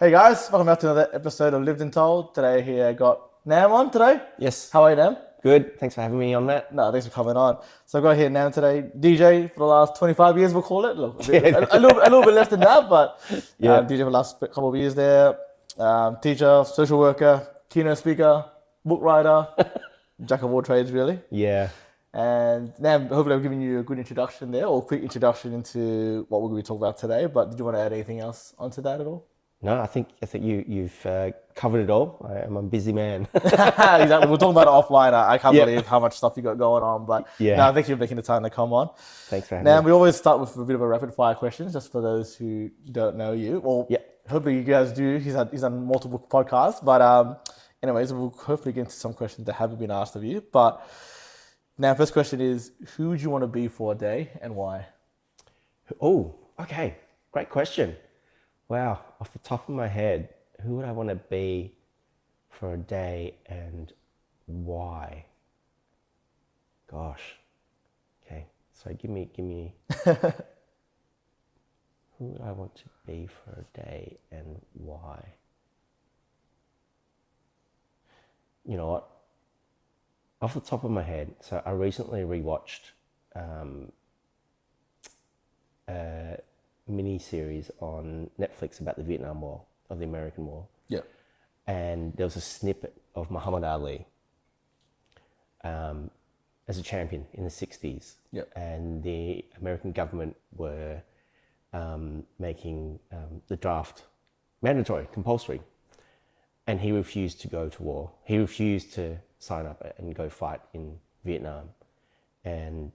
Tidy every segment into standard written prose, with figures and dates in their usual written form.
Hey guys, welcome back to another episode of Lived and Told. Today here I got Nam on today. Yes. How are you, Nam? Good. Thanks for having me on, Matt. No, thanks for coming on. So I've got here Nam today, DJ for the last 25 years, we'll call it. Look, a little bit less than that, but DJ for the last couple of years there. Teacher, social worker, keynote speaker, book writer, jack of all trades really. Yeah. And Nam, hopefully I've given you a good introduction there, or a quick introduction into what we're going to be talking about today. But did you want to add anything else onto that at all? No, I think you've covered it all. I'm a busy man. Exactly. We'll talk about it offline. I can't believe how much stuff you got going on. But no, thank you for making the time to come on. Thanks for having me. Now, we always start with a bit of a rapid fire questions, just for those who don't know you. Well, hopefully you guys do. He's done multiple podcasts. But anyways, we'll hopefully get into some questions that haven't been asked of you. But now, first question is, who would you want to be for a day and why? Oh, okay. Great question. Wow. Off the top of my head, who would I want to be for a day and why? Gosh. Okay. So give me who would I want to be for a day and why? You know what? Off the top of my head, so I recently rewatched a mini-series on Netflix about the Vietnam War, of the American War. Yeah. And there was a snippet of Muhammad Ali as a champion in the 60s. Yeah. And the American government were making the draft mandatory, compulsory. And he refused to go to war. He refused to sign up and go fight in Vietnam. And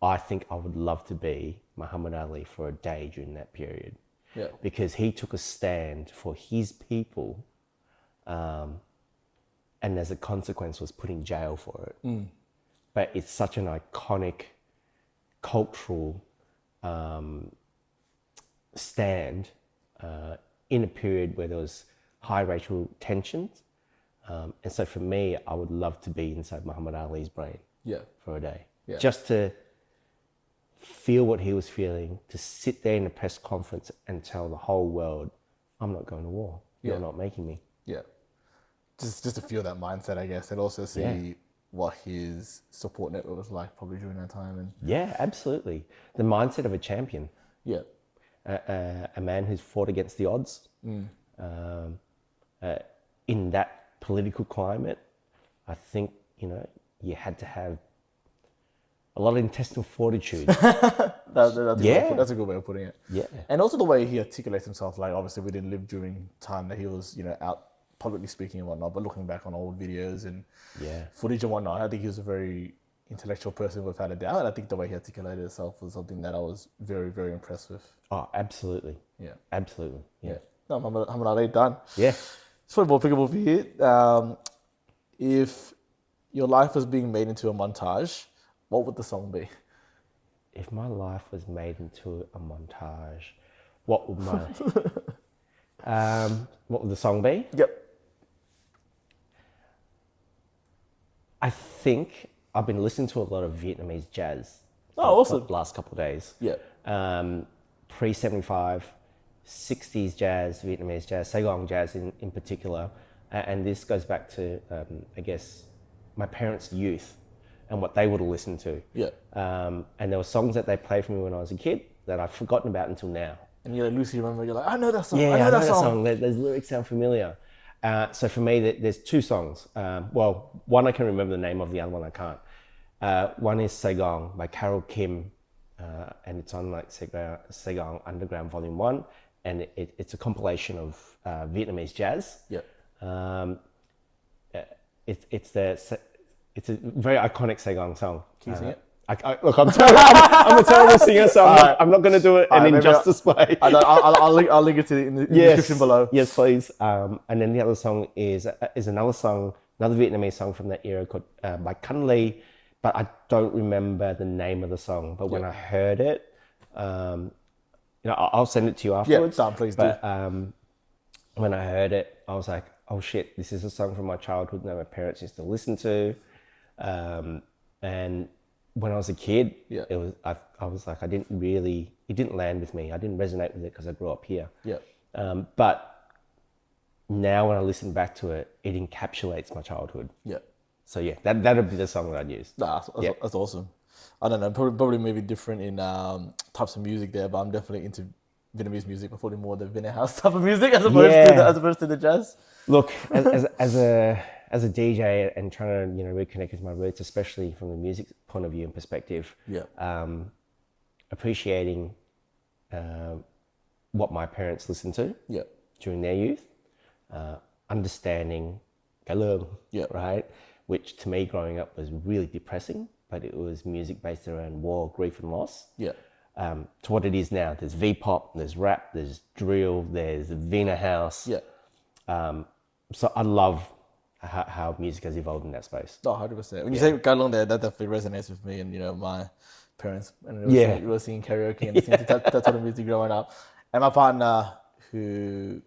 I think I would love to be Muhammad Ali for a day during that period. Yeah. Because he took a stand for his people, and as a consequence was put in jail for it. But it's such an iconic cultural stand in a period where there was high racial tensions. And so for me, I would love to be inside Muhammad Ali's brain for a day. Yeah. Just to feel what he was feeling, to sit there in a press conference and tell the whole world, I'm not going to war. You're not making me. Yeah. Just to feel that mindset, I guess, and also see what his support network was like probably during that time. And yeah, absolutely. The mindset of a champion. Yeah. A man who's fought against the odds. In that political climate, I think, you had to have a lot of intestinal fortitude. That's a good way of putting it. Yeah. And also the way he articulates himself, like obviously we didn't live during time that he was, out publicly speaking and whatnot, but looking back on old videos and footage and whatnot, I think he was a very intellectual person without a doubt. And I think the way he articulated himself was something that I was very, very impressed with. Oh, absolutely. Yeah. Absolutely. Yeah. No, Muhammad Ali, done. Yeah. It's probably more applicable for you. If your life was being made into a montage, what would the song be? If my life was made into a montage, what would the song be? Yep. I think I've been listening to a lot of Vietnamese jazz. Oh, awesome. The last couple of days. Yeah. Pre-75, 60s jazz, Vietnamese jazz, Saigon jazz in particular. And this goes back to, I guess, my parents' youth and what they would have listened to. Yeah. And there were songs that they played for me when I was a kid that I've forgotten about until now. And you Lucy, remember, you're like, I know that song. Yeah, I know that song. Those lyrics sound familiar. So for me, there's two songs. One I can remember the name of, the other one I can't. One is Saigon by Carol Kim, and it's on like Saigon Underground Volume 1, and it's a compilation of Vietnamese jazz. Yeah. It's a very iconic Saigon song. Can you sing it? Look, I'm a terrible singer, so I'm not going to do it an injustice by. I'll link it to in the description below. Yes, please. And then the other song is another song, another Vietnamese song from that era called by Khanh Ly, but I don't remember the name of the song. But when I heard it, I'll send it to you afterwards. Yeah, please do. When I heard it, I was like, oh shit, this is a song from my childhood that my parents used to listen to. And when I was a kid, I was like, it didn't land with me. I didn't resonate with it because I grew up here. Yeah. But now when I listen back to it, it encapsulates my childhood. Yeah. So yeah, that'd be the song that I'd use. Nah, that's awesome. I don't know, probably maybe different in types of music there, but I'm definitely into Vietnamese music, but probably more the Vietnam house type of music as opposed to the jazz. Look, as a DJ and trying to reconnect with my roots, especially from the music point of view and perspective, appreciating what my parents listened to during their youth, understanding Galung, right, which to me growing up was really depressing, but it was music based around war, grief, and loss. To what it is now, there's V-pop, there's rap, there's drill, there's Vina house. So I love how music has evolved in that space. Oh, 100%. When you say Galong there, that definitely resonates with me and my parents. And we were singing karaoke and listening to that sort of music growing up. And my partner, who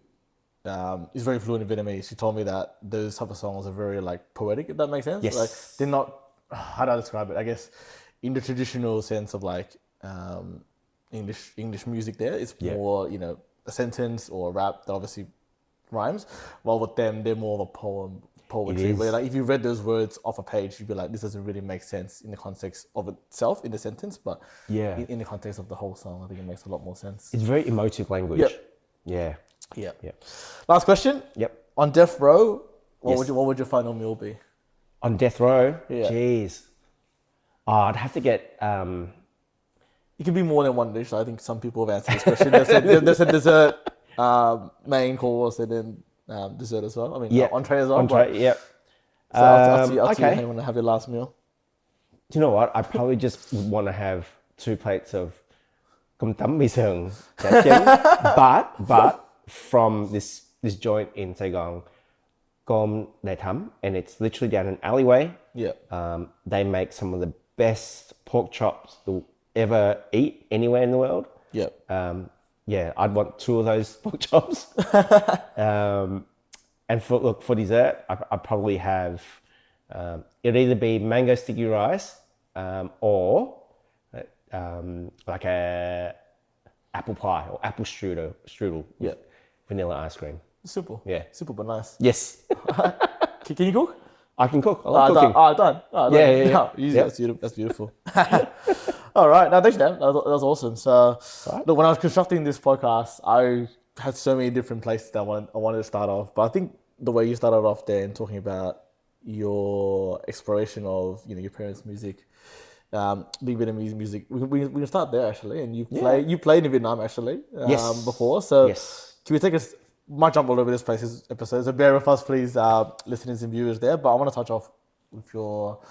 is very fluent in Vietnamese, she told me that those type of songs are very like poetic, if that makes sense. Yes. Like they're not, how do I describe it? I guess in the traditional sense of like English music there, it's more, a sentence or a rap that obviously rhymes. While with them, they're more of a poetry. Where like if you read those words off a page, you'd be like, this doesn't really make sense in the context of itself in the sentence, but in the context of the whole song, I think it makes a lot more sense. It's very emotive language. Yeah. Last question. On death row, what would your final meal be? On death row? Jeez. Oh, I'd have to get... It can be more than one dish. I think some people have answered this question. There's a dessert, main course, and then dessert as well. I mean, entree as well. Entree, So up to you how you want to have your last meal. Do you know what? I probably just would want to have 2 plates of cơm tấm mì sườn, but from this joint in Saigon, Cơm Đại Thắm, and it's literally down an alleyway. They make some of the best pork chops you'll ever eat anywhere in the world. I'd want 2 of those pork chops. And for dessert, I'd probably have it'd either be mango sticky rice or like a apple pie or apple strudel with vanilla ice cream. Simple. Simple but nice. Yes. Can you cook? I can cook. I love cooking. Done. That's beautiful. All right. Now, thanks, Dan. That was awesome. So, look, when I was constructing this podcast, I had so many different places that I wanted to start off. But I think the way you started off there and talking about your exploration of your parents' music, the Vietnamese music, we can start there actually. And you played in Vietnam actually before. So, can we take us? Might jump all over this episode, so bear with us, please, listeners and viewers there. But I want to touch off with your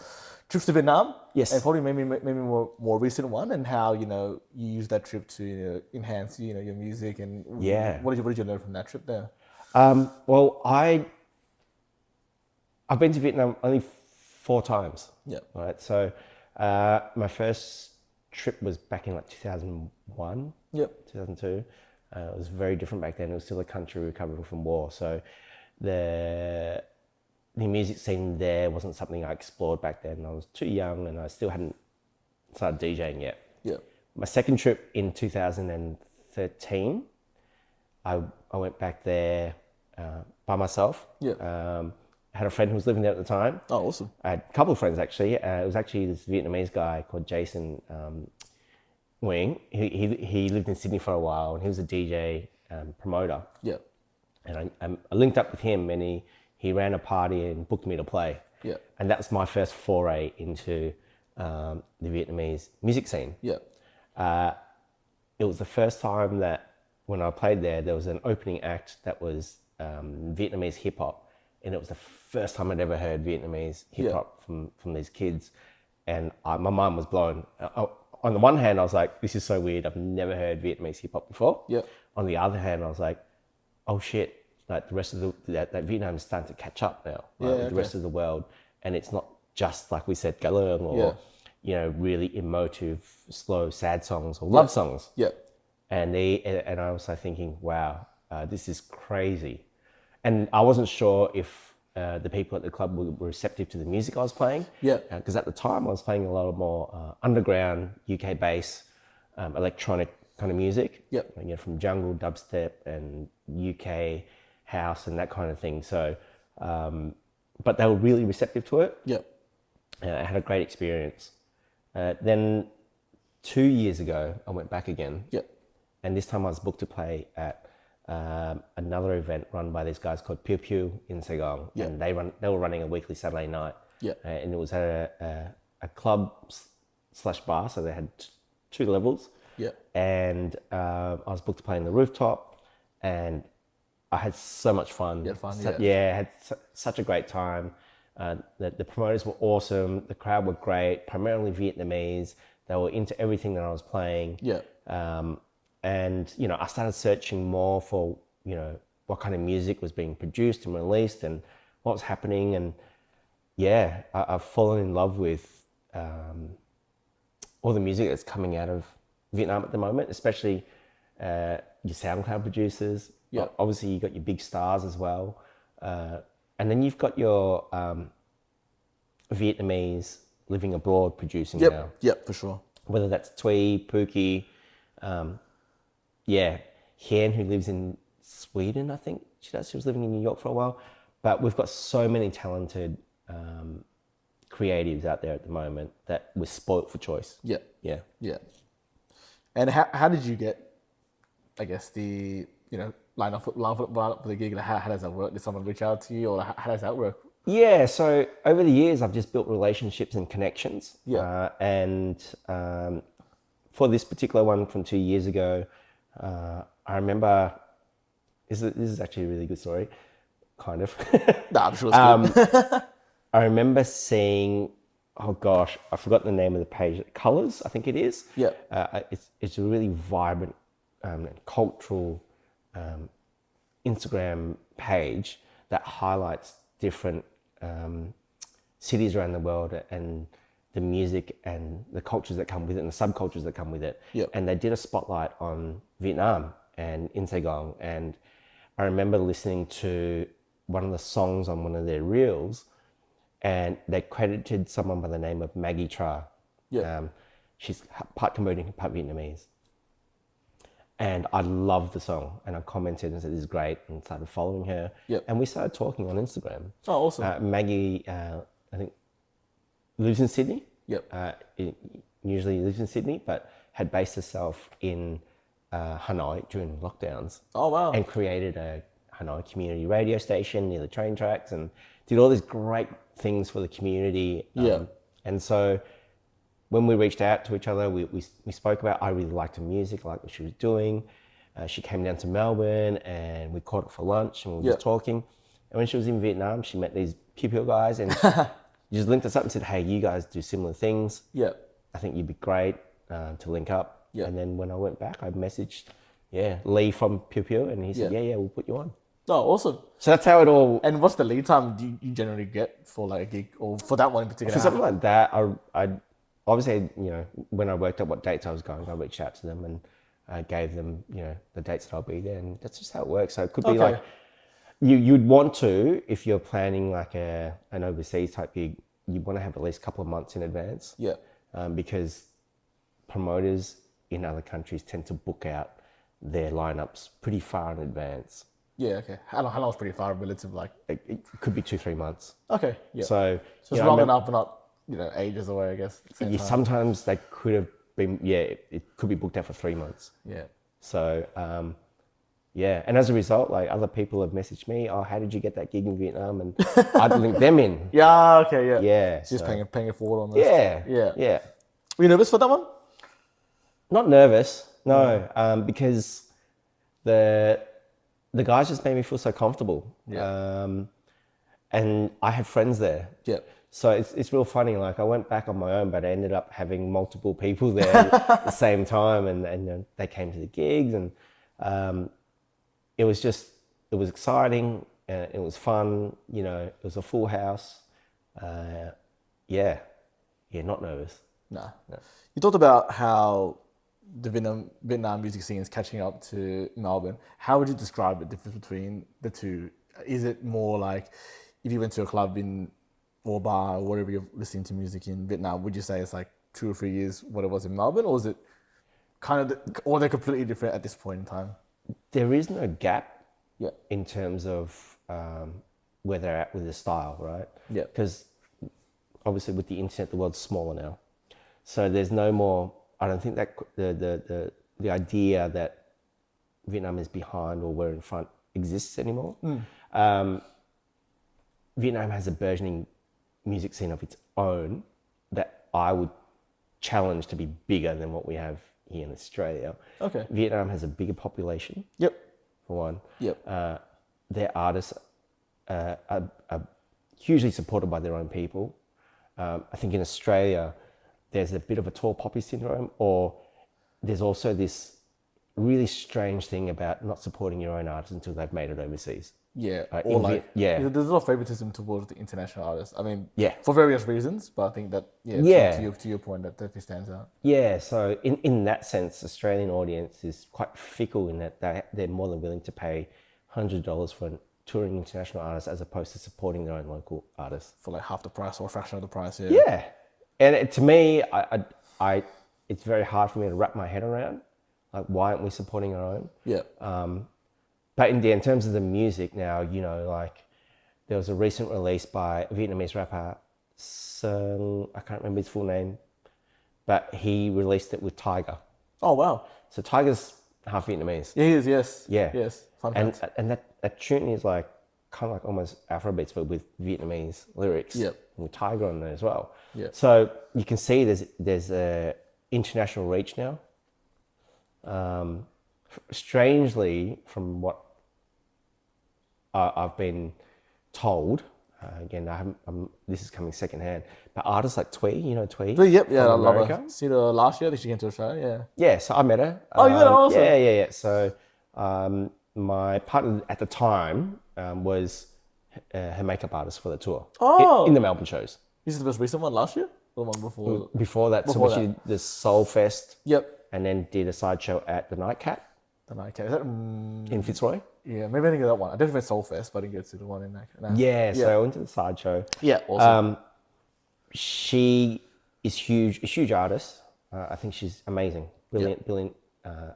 trips to Vietnam, and probably maybe more recent one, and how you use that trip to enhance your music, and what did you learn from that trip there? Well, I've been to Vietnam only 4 times. Right. So my first trip was back in like 2001, 2002. It was very different back then. It was still a country recovering from war. So the music scene there wasn't something I explored back then. I was too young and I still hadn't started DJing yet. My second trip in 2013, I went back there by myself. I had a friend who was living there at the time. Oh, awesome. I had a couple of friends actually. It was actually this Vietnamese guy called Jason Nguyen. He lived in Sydney for a while and he was a DJ promoter. And I linked up with him and he ran a party and booked me to play. And that was my first foray into the Vietnamese music scene. It was the first time that when I played there was an opening act that was Vietnamese hip hop, and it was the first time I'd ever heard Vietnamese hip hop from these kids, and my mind was blown. On the one hand, I was like, this is so weird. I've never heard Vietnamese hip hop before. On the other hand, I was like, oh shit, like the rest of that Vietnam is starting to catch up now with the rest of the world. And it's not just like we said, galung or, really emotive, slow, sad songs or love songs. And I was like thinking, wow, this is crazy. And I wasn't sure if the people at the club were receptive to the music I was playing. Because at the time I was playing a lot of more underground UK bass, electronic kind of music. From jungle, dubstep, and UK house and that kind of thing. So, but they were really receptive to it. Yep. I had a great experience. Then 2 years ago, I went back again. Yep. And this time I was booked to play at another event run by these guys called Pew Pew in Saigon. Yep. And they were running a weekly Saturday night. Yep. And it was at a club / bar, so they had 2 levels. Yep. And I was booked to play in the rooftop, and I had so much fun. You had fun, I had such a great time. The promoters were awesome. The crowd were great, primarily Vietnamese. They were into everything that I was playing. Yeah. And, you know, I started searching more for, you know, what kind of music was being produced and released and what was happening. And yeah, I've fallen in love with all the music that's coming out of Vietnam at the moment, especially your SoundCloud producers. Yeah. Obviously, you got your big stars as well. And then you've got your Vietnamese living abroad producing now. Yep, for sure. Whether that's Twee, Pookie, Hien, who lives in Sweden, I think she does. She was living in New York for a while. But we've got so many talented creatives out there at the moment that we're spoilt for choice. Yeah. Yeah. Yeah. And how did you get, I guess, the, you know, line up for the gig? How does that work? Did someone reach out to you, or how does that work? Yeah, so over the years, I've just built relationships and connections. Yeah. And for this particular one from 2 years ago, I remember, this is actually a really good story, kind of. Nah, I'm sure it's good. I remember seeing, oh gosh, I forgot the name of the page, Colors, I think it is. Yeah. It's a really vibrant, cultural Instagram page that highlights different cities around the world and the music and the cultures that come with it and the subcultures that come with it. Yep. And they did a spotlight on Vietnam and in Saigon. And I remember listening to one of the songs on one of their reels, and they credited someone by the name of Maggie Tra. Yeah. She's part Cambodian, part Vietnamese. And I loved the song, and I commented and said, "This is great," and started following her. Yep. And we started talking on Instagram. Oh, awesome. Maggie, I think, lives in Sydney. Yep. Usually lives in Sydney, but had based herself in Hanoi during lockdowns. Oh, wow. And created a Hanoi community radio station near the train tracks, and did all these great things for the community. Yeah. And so when we reached out to each other, we spoke about, I really liked her music, I liked what she was doing. She came down to Melbourne and we caught up for lunch and we were just talking. And when she was in Vietnam, she met these Pew guys and just linked us up and said, "Hey, you guys do similar things. Yeah. I think you'd be great to link up." Yeah. And then when I went back, I messaged Lee from Pew and he said, yeah, we'll put you on. Oh, awesome. So that's how it all... And what's the lead time you generally get for like a gig, or for that one in particular? For something like that, I obviously, you know, when I worked out what dates I was going, I reached out to them and I gave them, you know, the dates that I'll be there, and that's just how it works. So it could be like, you'd want to, if you're planning like an overseas type gig, you want to have at least a couple of months in advance. Yeah. Because promoters in other countries tend to book out their lineups pretty far in advance. Yeah, okay. How long is pretty far relative, like? It could be 2-3 months. Okay, yeah. So it's long enough, but not, you know, ages away, I guess. Sometimes they could have been, it could be booked out for 3 months. Yeah. So, and as a result, like other people have messaged me, "Oh, how did you get that gig in Vietnam?" And I'd link them in. Yeah, okay, yeah. Yeah. Just paying it forward on this. Yeah. Were you nervous for that one? Not nervous, no, because the guys just made me feel so comfortable. Yeah. And I had friends there. Yeah. So it's real funny. Like I went back on my own, but I ended up having multiple people there at the same time, and they came to the gigs, and it was exciting, and it was fun. You know, it was a full house. Not nervous. No. You talked about how the Vietnam music scene is catching up to Melbourne. How would you describe the difference between the two? Is it more like if you went to a club or bar or whatever you're listening to music in Vietnam, would you say it's like 2 or 3 years what it was in Melbourne, or is it kind of, or they're completely different at this point in time? There is no gap Yeah. in terms of where they're at with the style, right? Yeah. Because obviously with the internet, the world's smaller now. So there's no more, I don't think that the idea that Vietnam is behind or we're in front exists anymore. Vietnam has a burgeoning music scene of its own that I would challenge to be bigger than what we have here in Australia. Okay. Vietnam has a bigger population, Yep. for one. Yep. Their artists are hugely supported by their own people. I think in Australia, there's a bit of a tall poppy syndrome, or there's also this really strange thing about not supporting your own artists until they've made it overseas. Yeah, or like yeah, there's a lot of favoritism towards the international artists. I mean, yeah, for various reasons, but I think that to your point, that definitely stands out. Yeah, so in that sense, Australian audience is quite fickle in that they're more than willing to pay $100 for a touring international artist as opposed to supporting their own local artists for like half the price or a fraction of the price. Yeah, yeah, and to me, I it's very hard for me to wrap my head around. Like, why aren't we supporting our own? Yeah. But in terms of the music now, you know, like there was a recent release by a Vietnamese rapper, Sung, I can't remember his full name, but he released it with Tiger. Oh, wow. So Tiger's half Vietnamese. Yeah, he is, yes. Yeah. Yes. Fun And fact. and that tune is like kind of like almost Afrobeats, but with Vietnamese lyrics. Yep. With Tiger on there as well. Yeah. So you can see there's a international reach now. Strangely, from what I've been told, again, this is coming secondhand, but artists like Twee, you know Twee? Yep, yeah, I love America? her. See her last year, I think she came to Australia, yeah. Yeah, so I met her. Oh, you met her also? Yeah. So my partner at the time was her makeup artist for the tour. Oh. In the Melbourne shows. This is the most recent one last year? Or the one before? Before that, Before so she did the Soul Fest. Yep. And then did a sideshow at the Nightcap The Nightcap. Is that, in Fitzroy. yeah, maybe I didn't get that one. I definitely went Soulfest, but I didn't get to the one in that. No. Yeah, so I went to the sideshow. Yeah, awesome. She is huge, a huge artist. I think she's amazing, brilliant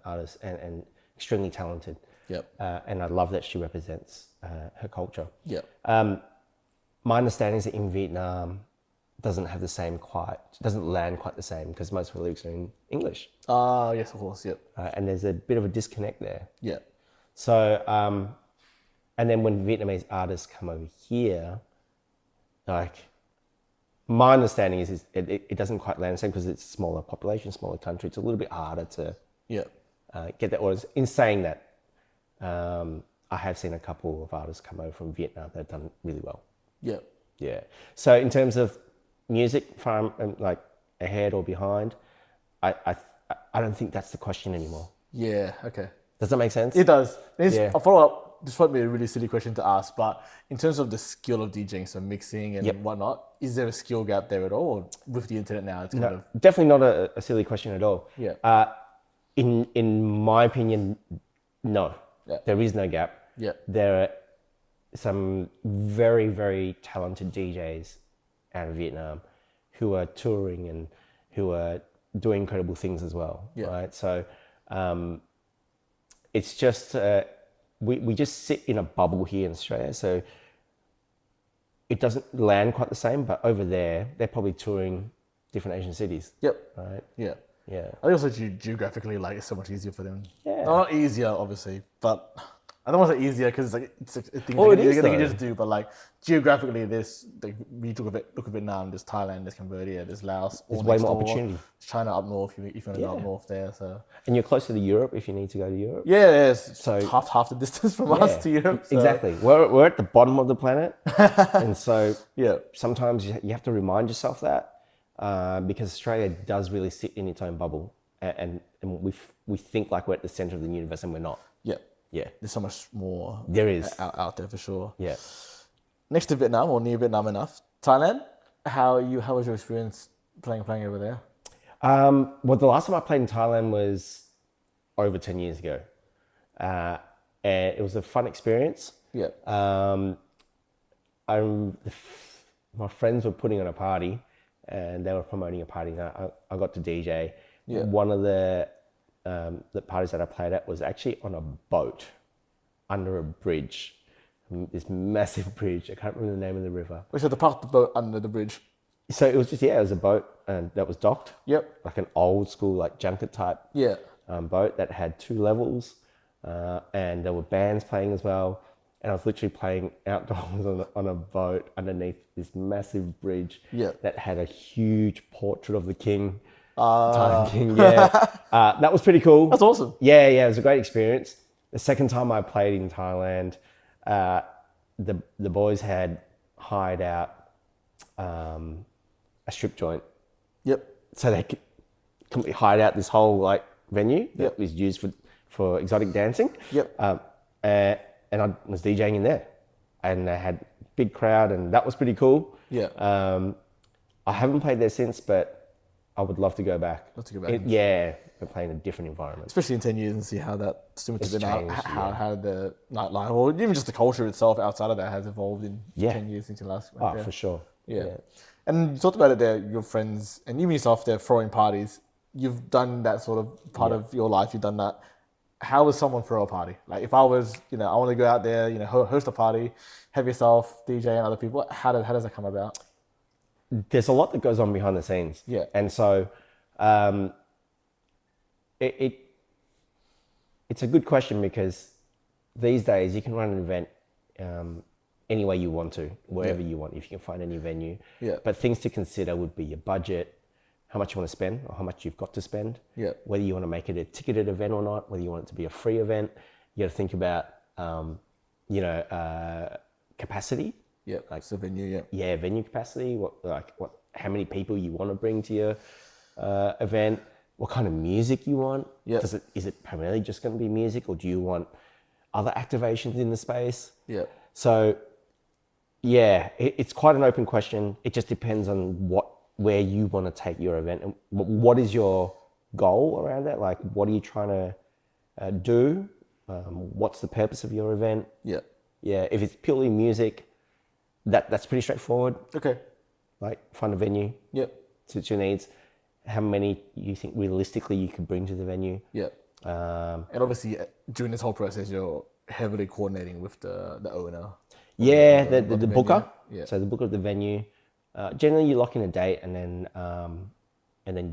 artist, and extremely talented. Yep. And I love that she represents her culture. Yep. My understanding is that in Vietnam, doesn't land quite the same because most of the lyrics are in English. Yes, of course, yep. And there's a bit of a disconnect there. Yeah. So, and then when Vietnamese artists come over here, like, my understanding is it doesn't quite land the same because it's a smaller population, smaller country. It's a little bit harder to get that audience. In saying that, I have seen a couple of artists come over from Vietnam that have done really well. Yeah. Yeah. So in terms of music, from like ahead or behind, I don't think that's the question anymore. Yeah, okay. Does that make sense? It does. Yeah. A follow-up, this might be a really silly question to ask, but in terms of the skill of DJing, so mixing and whatnot, is there a skill gap there at all? Or with the internet now, it's kind of... Definitely not a silly question at all. Yeah. In my opinion, no. Yeah. There is no gap. Yeah. There are some very, very talented DJs out of Vietnam who are touring and who are doing incredible things as well. Yeah. Right. So it's just we just sit in a bubble here in Australia. So it doesn't land quite the same, but over there they're probably touring different Asian cities. Yep. Right. Yeah. Yeah. I think also geographically, like, it's so much easier for them. Yeah. Not easier, obviously, but I don't want to say easier because it's a thing Oh, they it is, can though. just do. But like geographically, there's like we look at Vietnam, there's Thailand, there's Cambodia, there's Laos. There's all way next more door. opportunity. There's China up north if you want to go up north there. So And you're closer to Europe if you need to go to Europe. yeah, it's So- half the distance from us to Europe. So. Exactly. We're at the bottom of the planet, and so Yeah. sometimes you have to remind yourself that because Australia does really sit in its own bubble, and we think like we're at the center of the universe, and we're not. Yeah. Yeah, There's so much more there is. out there for sure. Yeah. Next to Vietnam or near Vietnam enough, Thailand. How was your experience playing over there? Well, the last time I played in Thailand was over 10 years ago, and it was a fun experience. Yeah. My friends were putting on a party, and they were promoting a party. And I got to DJ. Yeah. One of the parties that I played at was actually on a boat under a bridge, this massive bridge. I can't remember the name of the river. We had to park the boat under the bridge. So it was just, it was a boat that was docked. Yep. Like an old school, like junket type boat that had 2 levels. And there were bands playing as well. And I was literally playing outdoors on a boat underneath this massive bridge that had a huge portrait of the king. Time King, that was pretty cool. That's awesome. Yeah, it was a great experience. The second time I played in Thailand, the boys had hired out a strip joint. Yep. So they completely hired out this whole like venue that was used for exotic dancing. Yep. And I was DJing in there, and they had a big crowd, and that was pretty cool. Yeah. I haven't played there since, but I would love to go back. We're playing in a different environment. Especially in 10 years and see how that how the nightlife, or even just the culture itself outside of that has evolved in 10 years since you last went there. For sure. Yeah. And you talked about it there, your friends, and even yourself there throwing parties. You've done that sort of part of your life, you've done that. How would someone throw a party? Like if I was, I want to go out there, host a party, have yourself, DJ and other people, how does that come about? There's a lot that goes on behind the scenes. Yeah. And so it's a good question, because these days you can run an event any way you want to, wherever you want, if you can find any venue. Yeah. But things to consider would be your budget, how much you want to spend or how much you've got to spend, whether you want to make it a ticketed event or not, whether you want it to be a free event. You got to think about, capacity. Yeah, like the venue, Yeah, venue capacity, how many people you want to bring to your event, what kind of music you want. Yeah. Is it primarily just going to be music, or do you want other activations in the space? Yeah. So, it's quite an open question. It just depends on where you want to take your event, and what is your goal around that? Like, what are you trying to do? What's the purpose of your event? Yeah. Yeah. If it's purely music, that's pretty straightforward. Okay. Like, find a venue. Yep. Suits your needs. How many you think realistically you could bring to the venue? Yeah. And obviously during this whole process, you're heavily coordinating with the owner. Yeah, the booker. Yeah. So the booker of the venue. Generally, you lock in a date, and then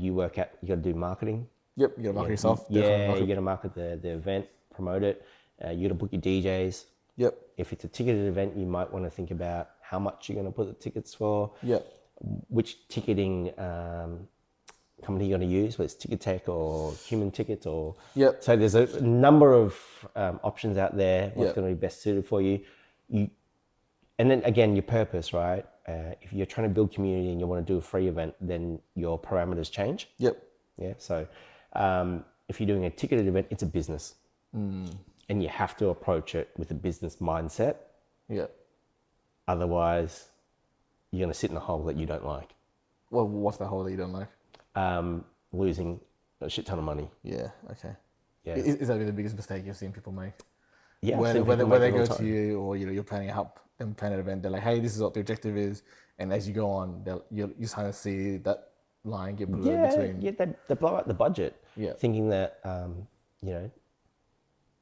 you work out. You got to do marketing. Yep, you got to market yourself. You got to market the event, promote it. You got to book your DJs. Yep. If it's a ticketed event, you might want to think about how much you're going to put the tickets for. Yep. Which ticketing company you're going to use, whether it's Ticket Tech or Human Tickets or... Yep. So there's a number of options out there, what's going to be best suited for you. And then again, your purpose, right? If you're trying to build community and you want to do a free event, then your parameters change. Yep. Yeah. So if you're doing a ticketed event, it's a business. And you have to approach it with a business mindset. Yeah. Otherwise, you're going to sit in a hole that you don't like. Well, what's that hole that you don't like? Losing a shit ton of money. Yeah. Okay. Yeah. Is that the biggest mistake you've seen people make? Yeah. Where they go to you, or you're planning and plan an event, they're like, hey, this is what the objective is, and as you go on, you kind of see that line get blurred between. Yeah, they blow out the budget, thinking that they're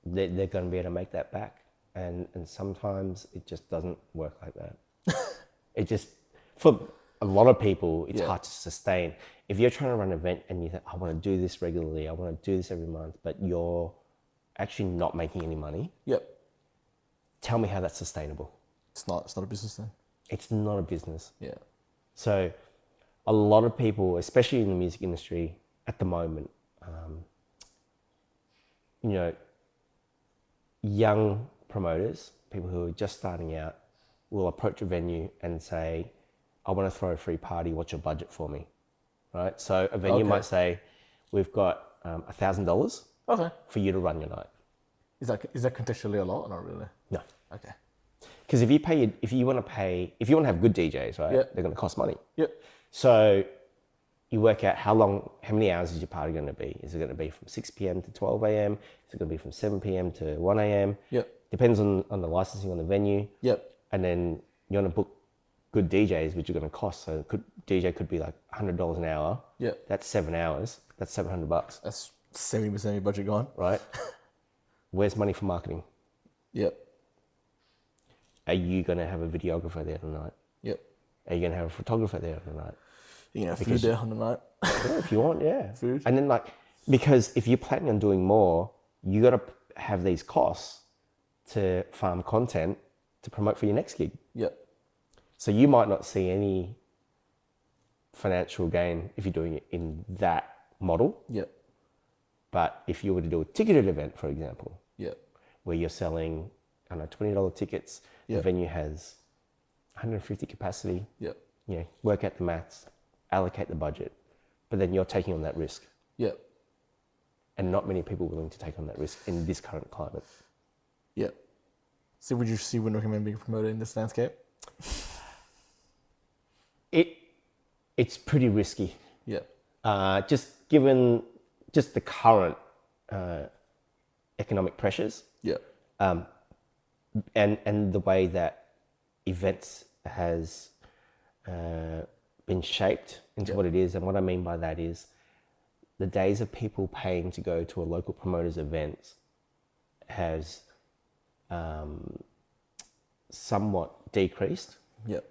going to be able to make that back, and sometimes it just doesn't work like that. It just, for a lot of people, it's hard to sustain. If you're trying to run an event and you think, I want to do this regularly, I want to do this every month, but you're actually not making any money. Yep. Tell me how that's sustainable. It's not a business then. It's not a business. Yeah. So a lot of people, especially in the music industry at the moment, young promoters, people who are just starting out, will approach a venue and say, I want to throw a free party, what's your budget for me? Right? So a venue might say, we've got $1,000 for you to run your night. Is that contextually a lot or not really? No. Okay. Because if you want to have good DJs, right? They're going to cost money. Yep. So you work out how many hours is your party going to be? Is it going to be from 6 p.m. to 12 a.m.? Is it going to be from 7 p.m. to 1 a.m.? Yep. Depends on the licensing on the venue. Yep. And then you want to book good DJs, which are going to cost. So DJ could be like $100 an hour. Yep. That's 7 hours. That's $700. That's 70% of your budget gone. Right. Where's money for marketing? Yep. Are you going to have a videographer there tonight? Yep. Are you going to have a photographer there tonight? You can have food there on the night. Yeah, if you want, yeah. Food. And then because if you're planning on doing more, you got to have these costs to farm content to promote for your next gig. Yep. So you might not see any financial gain if you're doing it in that model. Yep. But if you were to do a ticketed event, for example, Yep. where you're selling, I don't know, $20 tickets, the venue has 150 capacity, Yep. Work out the maths, allocate the budget, but then you're taking on that risk. Yep. And not many people are willing to take on that risk in this current climate. Yep. So would you recommend being a promoter in this landscape? It's pretty risky. Yeah. Just given the current economic pressures. Yeah. And the way that events has been shaped into what it is. And what I mean by that is the days of people paying to go to a local promoter's event has somewhat decreased. Yep.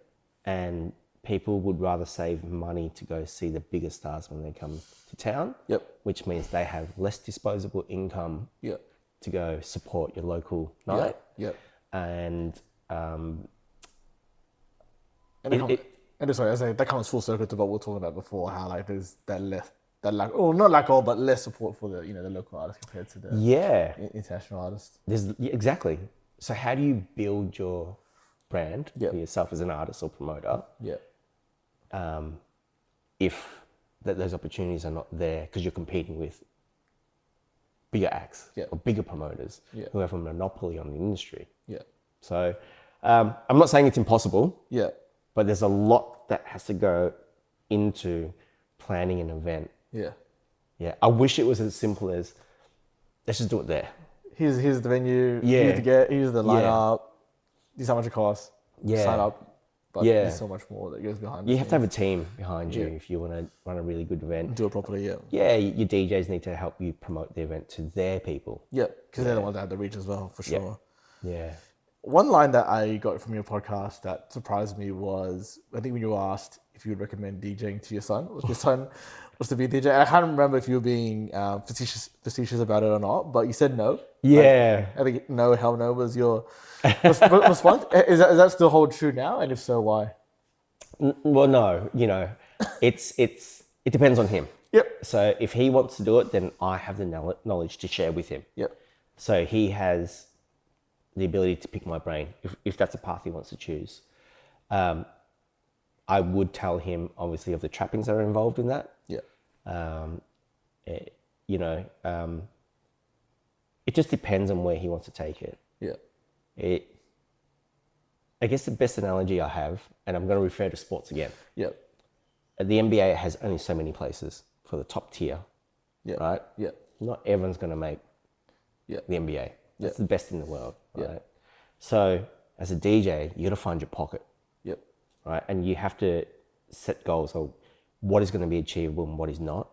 And people would rather save money to go see the bigger stars when they come to town. Yep. Which means they have less disposable income. Yep. To go support your local night. Yep. And that comes full circle to what we were talking about before, how like there's that not lack of, but less support for the the local artists compared to the international artists. Exactly. So how do you build your brand for yourself as an artist or promoter? Yeah. If those opportunities are not there because you're competing with bigger acts or bigger promoters who have a monopoly on the industry. Yeah. So I'm not saying it's impossible. Yeah. But there's a lot that has to go into planning an event. Yeah. Yeah. I wish it was as simple as let's just do it there. Here's the venue. Yeah. Here's the lineup. This is how much it costs. Yeah. Sign up. But there's so much more that goes behind. You have to have a team behind you if you want to run a really good event. Do it properly, yeah. Yeah, your DJs need to help you promote the event to their people. Yeah, because they're the ones that have the reach as well, for sure. Yeah. One line that I got from your podcast that surprised me was, I think when you were asked if you would recommend DJing to your son, your son was to be a DJ. I can't remember if you were being facetious about it or not, but you said no. Yeah. I think no, hell no was your response. Is that still hold true now? And if so, why? Well, no, it depends on him. Yep. So if he wants to do it, then I have the knowledge to share with him. Yep. So he has the ability to pick my brain if that's a path he wants to choose. I would tell him obviously of the trappings that are involved in that. Yeah. It just depends on where he wants to take it. Yeah. I guess the best analogy I have, and I'm going to refer to sports again. Yeah. The NBA has only so many places for the top tier. Yeah. Right? Yeah. Not everyone's going to make the NBA. That's the best in the world. Right? Yeah. So as a DJ, you got to find your pocket. Yep. Right? And you have to set goals of what is going to be achievable and what is not.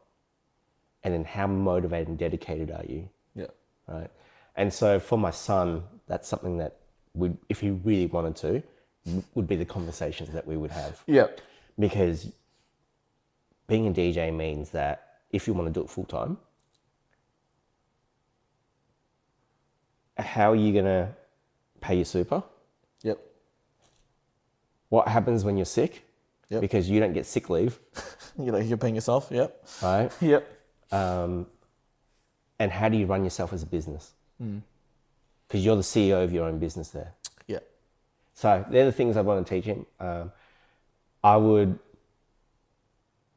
And then how motivated and dedicated are you? Yeah. Right? And so for my son, that's something that would, if he really wanted to, would be the conversations that we would have. Yeah. Because being a DJ means that if you want to do it full time, how are you going to pay your super? Yep. What happens when you're sick? Yep. Because you don't get sick leave. You're paying yourself. Yep. Right? Yep. And how do you run yourself as a business? Because you're the CEO of your own business there. Yeah. So they're the things I want to teach him. I'm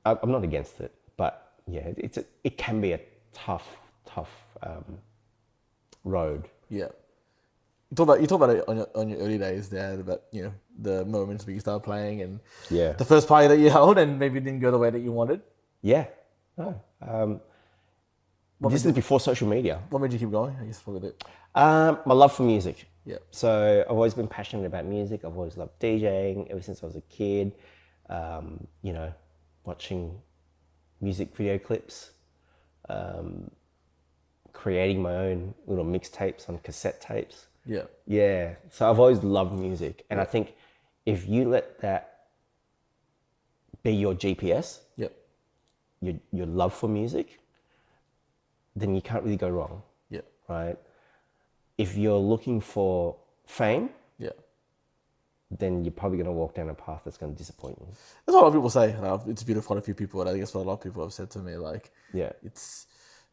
not against it, but yeah, it can be a tough road. Yeah. You talk about it on your early days there, about the moments where you started playing and the first party that you held and maybe didn't go the way that you wanted. Yeah. No. This is before social media. What made you keep going? I guess probably it. My love for music. Yeah. So I've always been passionate about music. I've always loved DJing ever since I was a kid. Watching music video clips, creating my own little mixtapes on cassette tapes. Yeah. Yeah. So I've always loved music. And I think if you let that be your GPS, Yep. your love for music, then you can't really go wrong. Yeah. Right? If you're looking for fame, Yeah. then you're probably going to walk down a path that's going to disappoint you. That's what a lot of people say. It's beautiful. Quite a few people, and I think that's what a lot of people have said to me. Like, Yeah. it's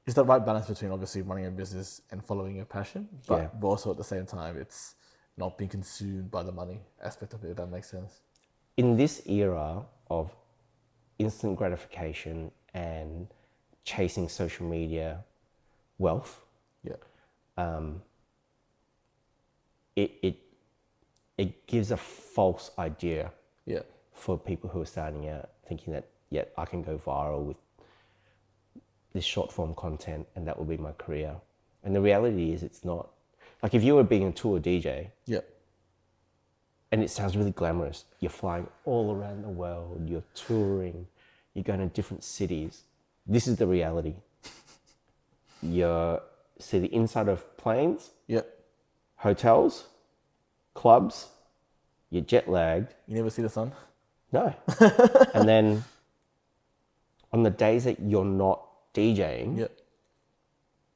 the right balance between obviously running a business and following your passion, but Yeah. also at the same time, it's not being consumed by the money aspect of it. If that makes sense. In this era of instant gratification and chasing social media wealth, Yeah. it gives a false idea Yeah. for people who are starting out, thinking that, yeah, I can go viral with this short form content and that will be my career. And the reality is it's not. Like if you were being a tour DJ, Yeah. and it sounds really glamorous, you're flying all around the world, you're touring, you're going to different cities. This is the reality. You see the inside of planes, Yeah. hotels, clubs, you're jet lagged. You never see the sun. No. And then on the days that you're not DJing, Yeah.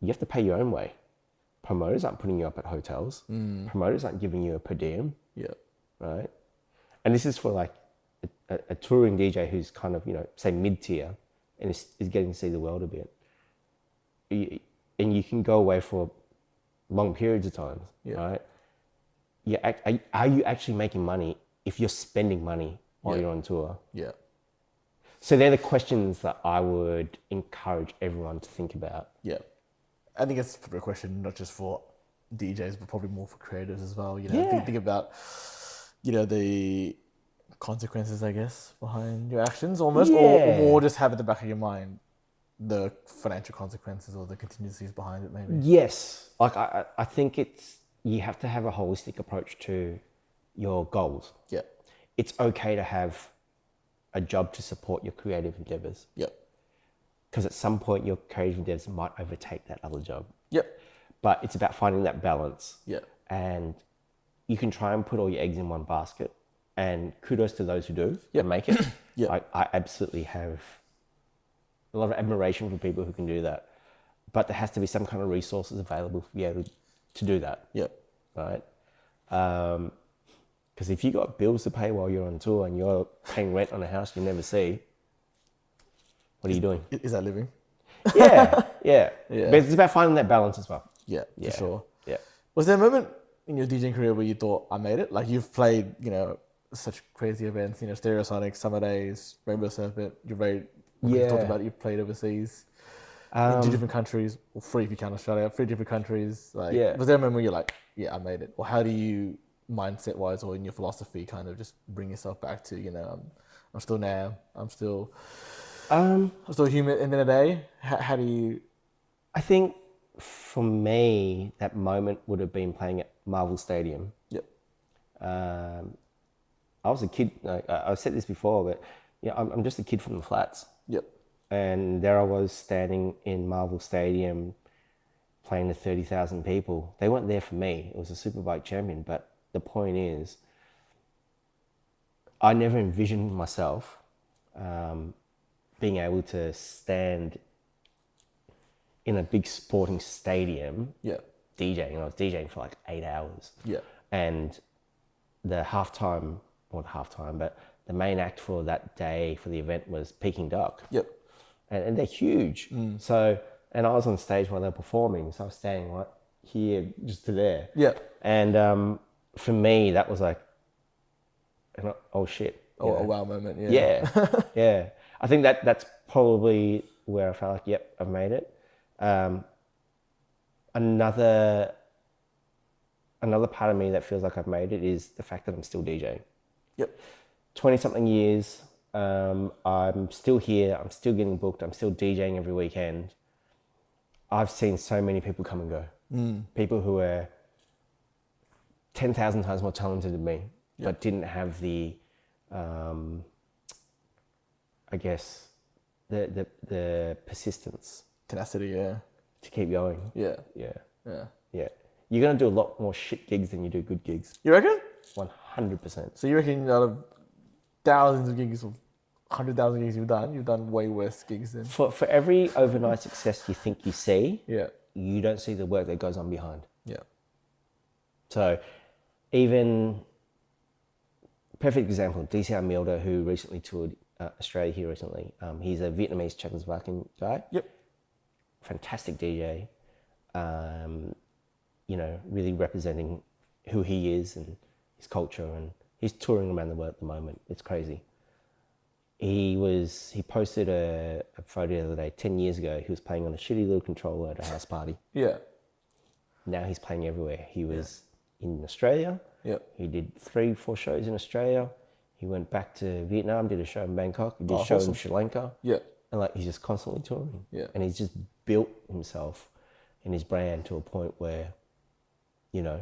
you have to pay your own way. Promoters aren't putting you up at hotels. Promoters aren't giving you a per diem, Yeah. right? And this is for like a touring DJ who's kind of, say mid-tier and is getting to see the world a bit. And you can go away for long periods of time, right? Are you actually making money if you're spending money while you're on tour? Yeah. So they're the questions that I would encourage everyone to think about. Yeah. I think it's a question not just for DJs, but probably more for creators as well. Think about, the consequences, I guess, behind your actions almost, or more just have at the back of your mind the financial consequences or the contingencies behind it, maybe. Yes. Like I think you have to have a holistic approach to your goals. Yeah. It's okay to have a job to support your creative endeavors. Yep. Because at some point your creative endeavors might overtake that other job. Yep. But it's about finding that balance. Yeah. And you can try and put all your eggs in one basket. And kudos to those who do and make it. Yeah. I absolutely have a lot of admiration for people who can do that. But there has to be some kind of resources available for you to do that. Yeah. Right? Because if you got bills to pay while you're on tour and you're paying rent on a house you never see, what are you doing? Is that living? Yeah. But it's about finding that balance as well. Yeah, for sure. Yeah. Was there a moment in your DJing career where you thought, I made it? Like you've played, such crazy events, Stereosonic, Summer Days, Rainbow Serpent, you talked about it, you've played overseas in 2 different countries, or 3 if you count Australia, 3 different countries. Was there a moment where you're like, yeah, I made it? Or how do you, mindset wise or in your philosophy, kind of just bring yourself back to, I'm still Nam, I'm still human at the end of the day? How do you... I think for me, that moment would have been playing at Marvel Stadium. Yep. I was a kid, I've said this before, but I'm just a kid from the flats. Yep. And there I was standing in Marvel Stadium playing to 30,000 people. They weren't there for me. It was a Superbike champion. But the point is, I never envisioned myself being able to stand in a big sporting stadium DJing. I was DJing for like 8 hours. Yeah. And the halftime, not halftime, but the main act for that day for the event was Peking Duck. Yep. And they're huge. So, and I was on stage while they were performing, so I was standing right here just to there. Yeah. And for me, that was like, oh shit. A wow moment, Yeah. I think that's probably where I felt like, yep, I've made it. Another part of me that feels like I've made it is the fact that I'm still DJing. Yep. 20-something years, I'm still here, I'm still getting booked, I'm still DJing every weekend. I've seen so many people come and go. People who are 10,000 times more talented than me, but didn't have the, I guess, the persistence. Tenacity, to keep going. Yeah. Yeah. You're going to do a lot more shit gigs than you do good gigs. You reckon? 100%. So you reckon out of thousands of gigs, 100,000 gigs you've done way worse gigs than... For every overnight success you think you see, Yeah. you don't see the work that goes on behind. Yeah. So even, perfect example, DCR Milder, who recently toured Australia here recently. He's a Vietnamese Czechoslovakian guy. Yep. Fantastic DJ. You know, really representing who he is and his culture, and he's touring around the world at the moment. It's crazy. He posted a photo the other day, 10 years ago, he was playing on a shitty little controller at a house party. Yeah. Now he's playing everywhere. He was in Australia. Yep. He did 3-4 shows in Australia. He went back to Vietnam, did a show in Bangkok, he did a show in Sri Lanka. Yeah. And like, he's just constantly touring. Yeah. And he's just built himself and his brand to a point where, you know,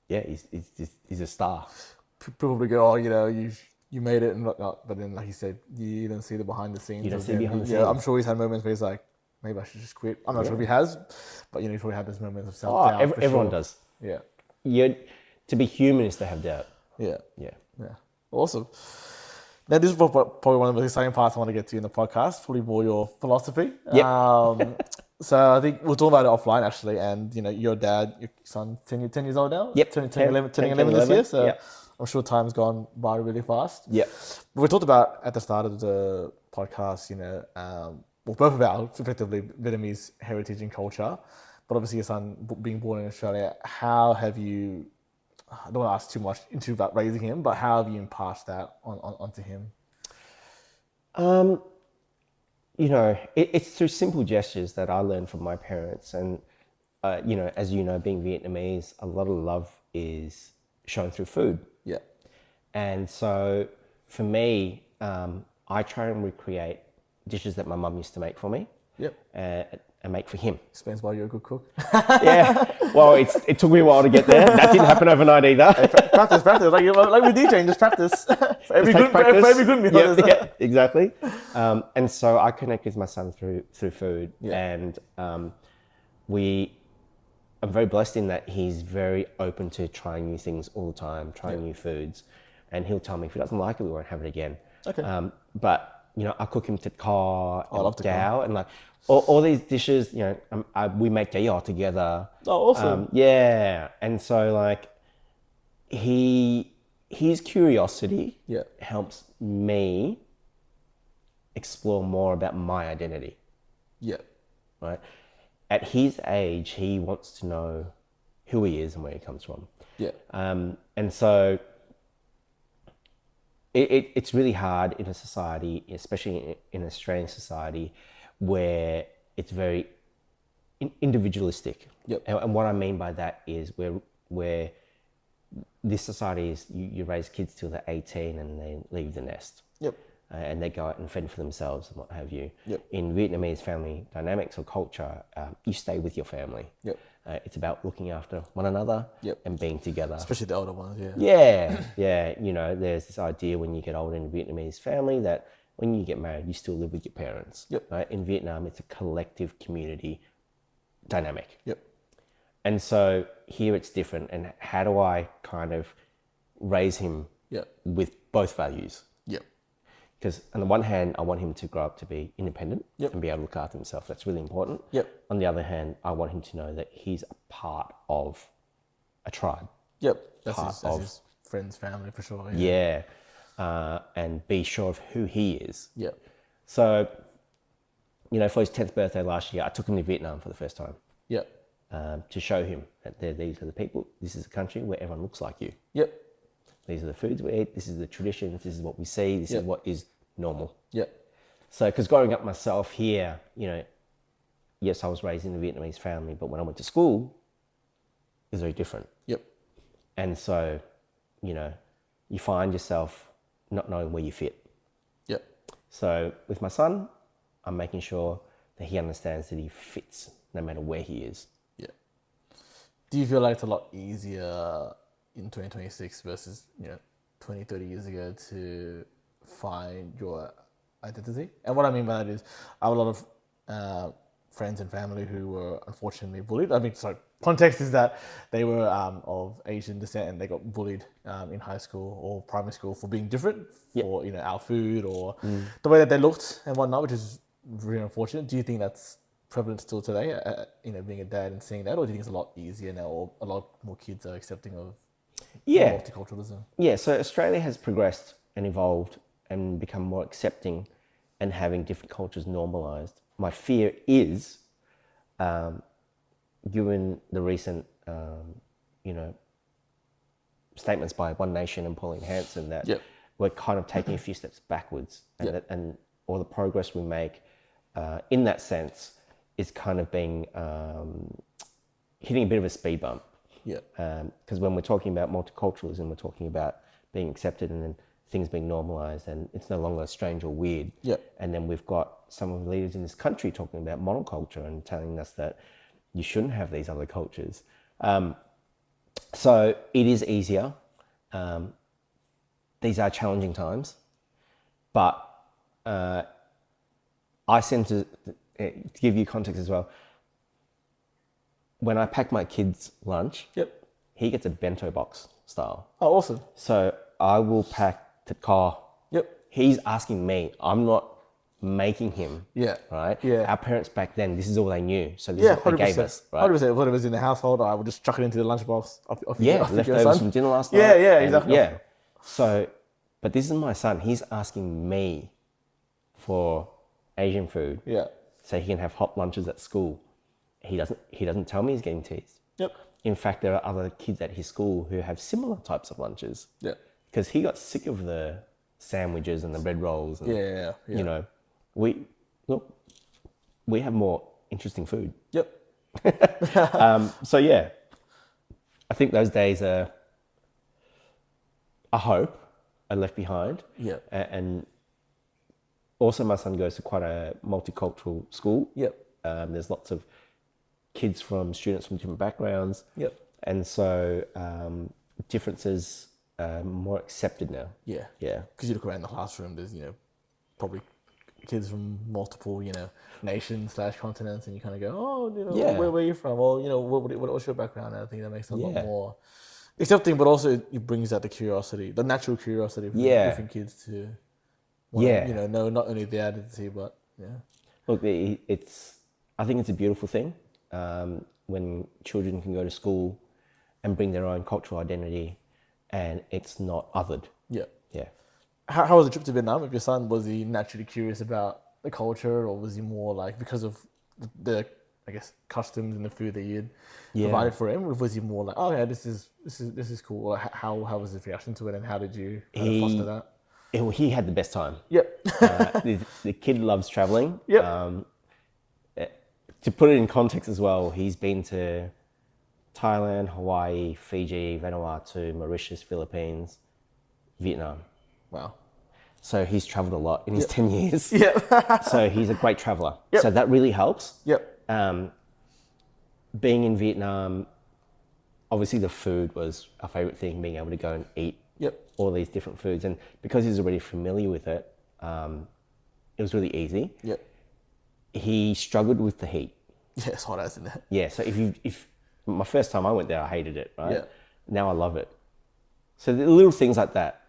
he's a star. People will go, oh, you know, you made it and whatnot, but then like you said, you don't see the behind the scenes. You don't see behind the scenes. Yeah, I'm sure he's had moments where he's like, maybe I should just quit. I'm not sure if he has, but you know, he's probably had those moments of self-doubt. Everyone does. Yeah. To be human is to have doubt. Yeah. Yeah. Yeah. Awesome. Now, this is probably one of the exciting parts I want to get to in the podcast, probably more your philosophy. Yep. So I think we'll talk about it offline actually, and you know, your dad, your son, 10 years old now? Yep. Turning 11 this year, so yep. I'm sure time's gone by really fast. Yeah. We talked about at the start of the podcast, you know, well, both about effectively Vietnamese heritage and culture, but obviously your son being born in Australia, how have you, I don't want to ask too much into about raising him, but how have you imparted that onto him? You know, it's through simple gestures that I learned from my parents. And, you know, as you know, being Vietnamese, a lot of love is shown through food. Yeah. And so for me, I try and recreate dishes that my mum used to make for me. Yep. And make for him. Explains why you're a good cook. Yeah. Well, it took me a while to get there. That didn't happen overnight either. Hey, practice. Like with DJing, just practice. For every good meal. Yeah, exactly. And so I connect with my son through food. Yeah. And I'm very blessed in that he's very open to trying new things all the time, trying new foods. And he'll tell me if he doesn't like it, we won't have it again. Okay. But, you know, I cook him tkar and dao and like all these dishes, you know, we make dao together. Oh, awesome. Yeah. And so like his curiosity helps me explore more about my identity. Yeah. Right. At his age, he wants to know who he is and where he comes from. Yeah. And so it's really hard in a society, especially in Australian society, where it's very individualistic. Yep. And what I mean by that is where this society is, you raise kids till they're 18 and they leave the nest. Yep. And they go out and fend for themselves and what have you. Yep. In Vietnamese family dynamics or culture, you stay with your family. Yep. It's about looking after one another and being together. Especially the older ones, Yeah. You know, there's this idea when you get older in a Vietnamese family that when you get married, you still live with your parents. Yep. Right? In Vietnam, it's a collective community dynamic. Yep. And so here it's different. And how do I kind of raise him with both values? Yep. Because on the one hand, I want him to grow up to be independent Yep. and be able to look after himself. That's really important. Yep. On the other hand, I want him to know that he's a part of a tribe. Yep. That's his friends, family for sure. Yeah. And be sure of who he is. Yep. So, you know, for his 10th birthday last year, I took him to Vietnam for the first time. Yep. To show him that these are the people. This is a country where everyone looks like you. Yep. These are the foods we eat. This is the traditions. This is what we see. This is what is normal. Yep. So, because growing up myself here, you know, yes, I was raised in a Vietnamese family, but when I went to school, it was very different. Yep. And so, you know, you find yourself not knowing where you fit. Yep. So with my son, I'm making sure that he understands that he fits no matter where he is. Yeah. Do you feel like it's a lot easier in 2026 versus, you know, 20, 30 years ago to find your identity? And what I mean by that is I have a lot of friends and family who were unfortunately bullied. I mean, sorry, context is that they were of Asian descent and they got bullied in high school or primary school for being different, for our food or the way that they looked and whatnot, which is really unfortunate. Do you think that's prevalent still today? Being a dad and seeing that, or do you think it's a lot easier now, or a lot more kids are accepting of multiculturalism? Yeah. So Australia has progressed and evolved and become more accepting and having different cultures normalized. My fear is, given the recent, statements by One Nation and Pauline Hanson, that we're kind of taking a few steps backwards, and and all the progress we make in that sense is kind of being hitting a bit of a speed bump. Because when we're talking about multiculturalism, we're talking about being accepted and then things being normalized, and it's no longer strange or weird. And then we've got some of the leaders in this country talking about monoculture and telling us that you shouldn't have these other cultures. So it is easier. These are challenging times, but I tend to give you context as well. When I pack my kid's lunch, he gets a bento box style. Oh, awesome. So I will pack the car. He's asking me. I'm not making him. Right? Our parents back then, this is all they knew. So this is what they gave us. Right? 100%. What it was in the household, I would just chuck it into the lunchbox. Leftovers from dinner last night. Yeah, exactly. Yeah. So, but this is my son. He's asking me for Asian food. So he can have hot lunches at school. He doesn't tell me he's getting teased. In fact, there are other kids at his school who have similar types of lunches. Because he got sick of the sandwiches and the bread rolls. And, you know, we have more interesting food. So yeah, I think those days are, I hope, are left behind. And also my son goes to quite a multicultural school. There's lots of kids students from different backgrounds. And so differences are more accepted now. Because you look around the classroom, there's, probably kids from multiple, nations / continents, and you kind of go, oh, where are you from? Or, what's your background? And I think that makes it a lot more accepting, but also it brings out the curiosity, the natural curiosity for different kids to know not only their identity, but Look, I think it's a beautiful thing when children can go to school and bring their own cultural identity, and it's not othered. How was the trip to Vietnam? If your son, was he naturally curious about the culture, or was he more like, because of the I guess customs and the food that you'd provided for him, or was he more like, oh yeah, this is cool? Or how was his reaction to it, and how did you foster that? He had the best time. The kid loves traveling. To put it in context as well, he's been to Thailand, Hawaii, Fiji, Vanuatu, Mauritius, Philippines, Vietnam. Wow. So he's traveled a lot in his 10 years. So he's a great traveler. So that really helps. Being in Vietnam, obviously the food was our favorite thing, being able to go and eat all these different foods. And because he's already familiar with it, it was really easy. He struggled with the heat. It's hot as, isn't it? So if my first time I went there, I hated it, right? Now I love it. So the little things like that.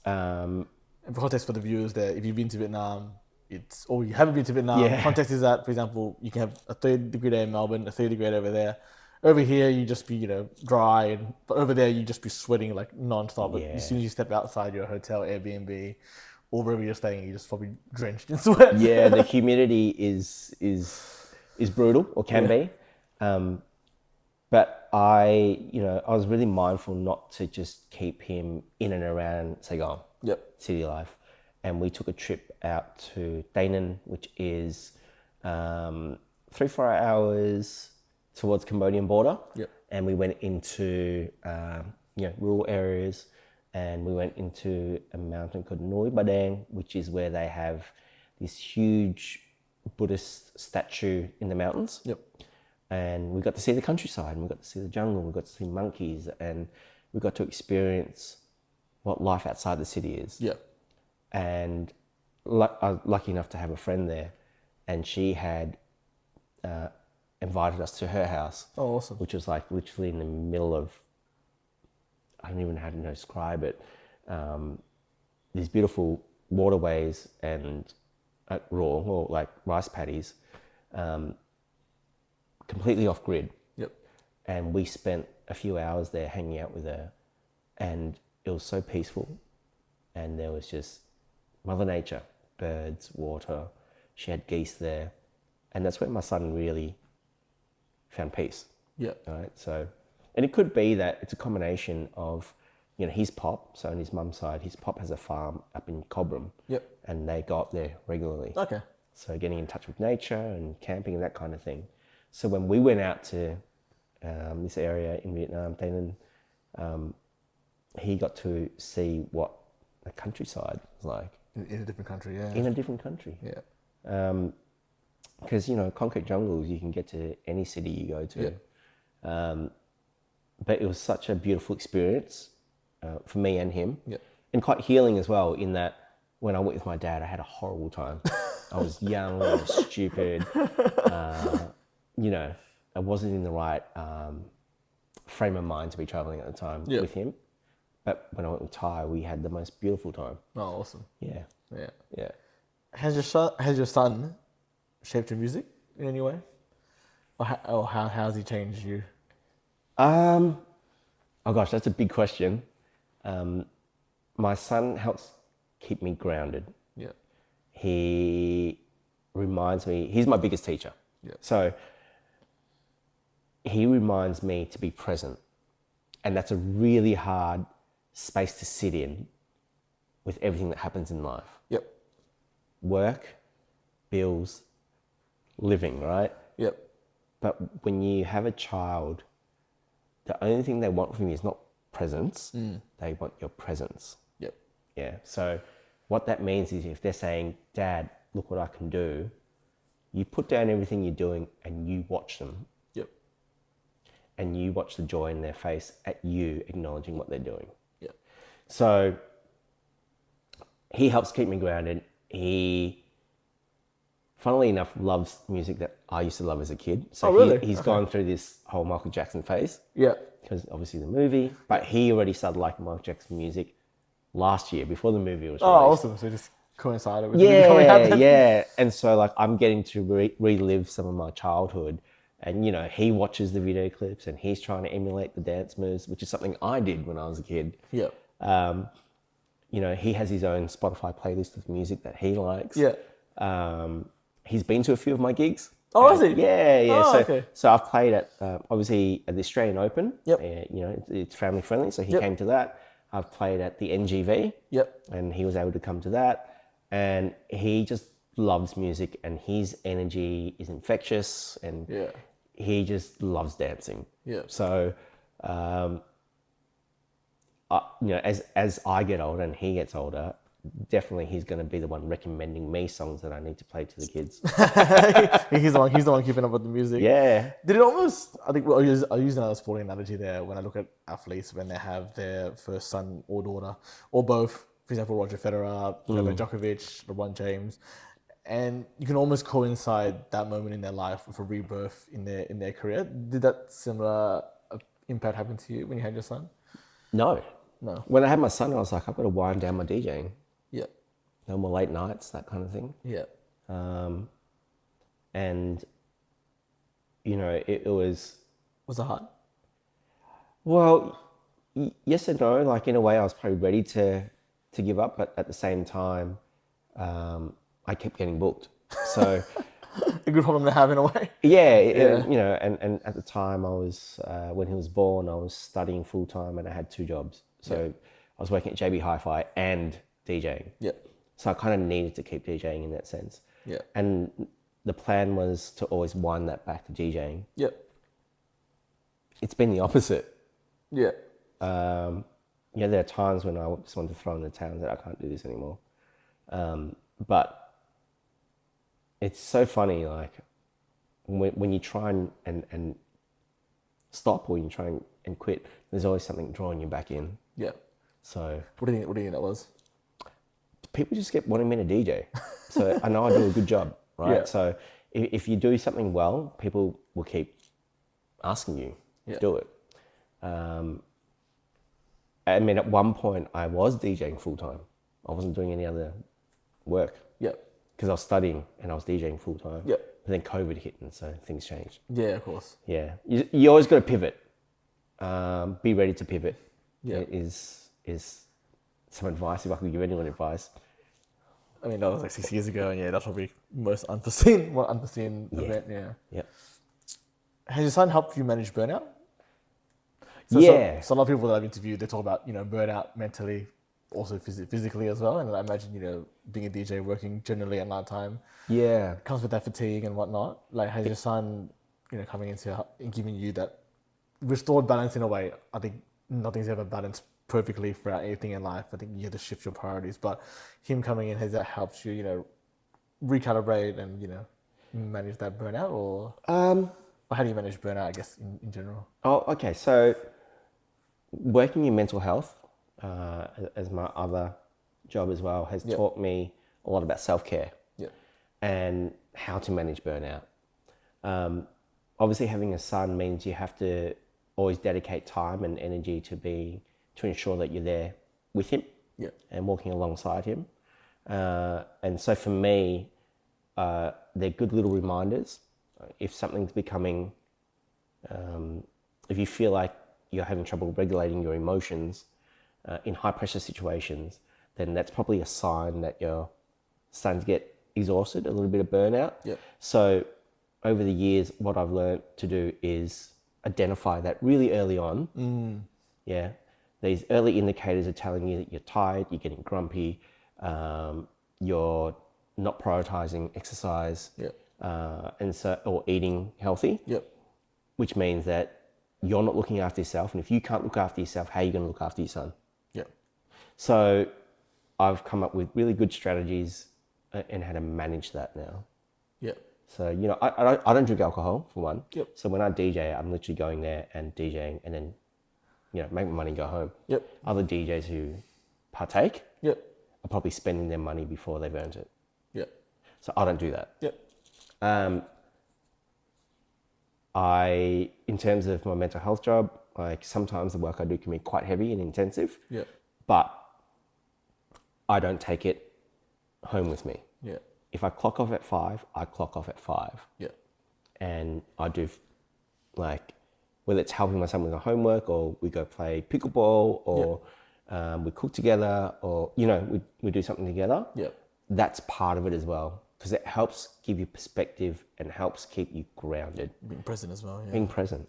And for context for the viewers there, if you've been to Vietnam, or you haven't been to Vietnam, context is that, for example, you can have a 30-degree day in Melbourne, a 30-degree day over there. Over here, you just be, dry, but over there, you just be sweating like non-stop. But as soon as you step outside your hotel, Airbnb, or wherever you're staying, you're just probably drenched in sweat. The humidity is brutal, or can be. But I was really mindful not to just keep him in and around Saigon, city life. And we took a trip out to Da Nang, which is 3-4 hours towards Cambodian border. And we went into rural areas, and we went into a mountain called Noi Ba Dang, which is where they have this huge Buddhist statue in the mountains. And we got to see the countryside, and we got to see the jungle, we got to see monkeys, and we got to experience what life outside the city is. And I was lucky enough to have a friend there, and she had invited us to her house. Oh, awesome. Which was like literally in the middle of, I don't even know how to describe it. These beautiful waterways and raw or like rice paddies, completely off grid. Yep. And we spent a few hours there hanging out with her, and it was so peaceful. And there was just Mother Nature, birds, water. She had geese there, and that's where my son really found peace. Yeah. Right. So, and it could be that it's a combination of, you know, his pop. So on his mum's side, his pop has a farm up in Cobram. Yep. And they go up there regularly. Okay. So getting in touch with nature and camping and that kind of thing. So when we went out to this area in Vietnam, Thailand, he got to see what the countryside was like. In a different country, yeah. In a different country. Yeah. Because, you know, concrete jungles, you can get to any city you go to. Yeah. But it was such a beautiful experience for me and him. Yeah. And quite healing as well, in that when I went with my dad, I had a horrible time. I was young, I was stupid. You know, I wasn't in the right frame of mind to be traveling at the time with him. But when I went with Ty, we had the most beautiful time. Oh, awesome. Yeah. Yeah. Yeah. Has your son shaped your music in any way? Or how has he changed you? Oh gosh, that's a big question. My son helps keep me grounded. Yeah. He reminds me, he's my biggest teacher. Yeah. So he reminds me to be present. And that's a really hard space to sit in with everything that happens in life. Yep. Work, bills, living, right? Yep. But when you have a child, the only thing they want from you is not presence, they want your presence. Yep. Yeah. So what that means is if they're saying, Dad, look what I can do, you put down everything you're doing and you watch them. Yep. And you watch the joy in their face at you acknowledging what they're doing. Yep. So he helps keep me grounded. He, funnily enough, loves music that I used to love as a kid. So really? he's gone through this whole Michael Jackson phase. Yeah. Because obviously the movie, but he already started liking Michael Jackson music last year before the movie was released. Oh, awesome. So just coincided with the movie coming out then. Yeah. And so like I'm getting to relive some of my childhood, and you know, he watches the video clips and he's trying to emulate the dance moves, which is something I did when I was a kid. Yeah. You know, he has his own Spotify playlist of music that he likes. Yeah. He's been to a few of my gigs. Oh, has he? Yeah. Oh, okay. So I've played at, obviously, at the Australian Open. Yep. You know, it's family friendly, so he came to that. I've played at the NGV. Yep. And he was able to come to that. And he just loves music, and his energy is infectious, and he just loves dancing. Yeah. So, you know, as I get older and he gets older, definitely he's going to be the one recommending me songs that I need to play to the kids. he's the one keeping up with the music. Yeah. Did it almost, I think, I use another sporting analogy there when I look at athletes when they have their first son or daughter, or both. For example, Roger Federer, Novak Djokovic, LeBron James. And you can almost coincide that moment in their life with a rebirth in their career. Did that similar impact happen to you when you had your son? No. When I had my son, I was like, I've got to wind down my DJing. Yeah. No more late nights, that kind of thing. Yeah. And, you know, it was... Was it hard? Well, yes and no. Like, in a way, I was probably ready to give up, but at the same time, I kept getting booked. So... A good problem to have in a way. Yeah. You know, and at the time I was, when he was born, I was studying full time and I had 2 jobs. So I was working at JB Hi-Fi and DJing. Yeah. So I kind of needed to keep DJing in that sense. Yeah. And the plan was to always wind that back to DJing. Yeah. It's been the opposite. Yeah. Yeah, there are times when I just want to throw in the towel and that I can't do this anymore. But it's so funny, like when you try and stop, or you try and quit, there's always something drawing you back in. Yeah. So what do you think that was? People just kept wanting me to DJ. So I know I do a good job, right? Yeah. So if you do something well, people will keep asking you to do it. I mean, at one point I was DJing full time. I wasn't doing any other work. Because I was studying and I was DJing full time. But then COVID hit, and so things changed. Yeah, of course. Yeah, you always got to pivot. Be ready to pivot. Is some advice, if I could give anyone advice. I mean, that was like 6 years ago, and that's probably most unforeseen event. Yeah. Has your son helped you manage burnout? So a lot of people that I've interviewed, they talk about burnout mentally, also physically as well. And I imagine being a DJ, working generally at night time, comes with that fatigue and whatnot. Like, has your son coming into and giving you that restored balance in a way? I think nothing's ever balanced perfectly throughout anything in life. I think you have to shift your priorities, but him coming in, has that helped you recalibrate and manage that burnout, or how do you manage burnout, I guess, in general? Oh, okay. So working in mental health as my other job as well has taught me a lot about self-care and how to manage burnout. Obviously, having a son means you have to always dedicate time and energy to ensure that you're there with him and walking alongside him. And so for me, they're good little reminders. If something's becoming, if you feel like you're having trouble regulating your emotions in high pressure situations, then that's probably a sign that you're starting to get exhausted, a little bit of burnout. So over the years, what I've learned to do is identify that really early on. These early indicators are telling you that you're tired, you're getting grumpy, you're not prioritizing exercise, or eating healthy, which means that you're not looking after yourself. And if you can't look after yourself, how are you going to look after your son? So I've come up with really good strategies and how to manage that now. So, I don't drink alcohol, for one. So when I DJ, I'm literally going there and DJing and then, make my money and go home. Other DJs who partake are probably spending their money before they've earned it. So I don't do that. In terms of my mental health job, like sometimes the work I do can be quite heavy and intensive. But I don't take it home with me. If I clock off at 5, I clock off at 5. And I do, like, whether it's helping my son with the homework, or we go play pickleball, or we cook together, or, we do something together. That's part of it as well, because it helps give you perspective and helps keep you grounded. Being present as well. Being present.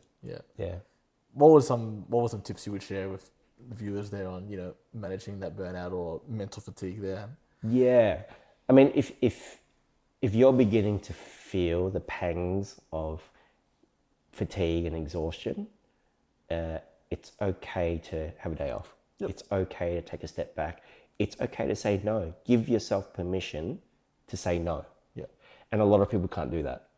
What were some tips you would share with the viewers there on, managing that burnout or mental fatigue there? I mean, if you're beginning to feel the pangs of fatigue and exhaustion, it's okay to have a day off. It's okay to take a step back. It's okay to say no. Give yourself permission to say no. And a lot of people can't do that.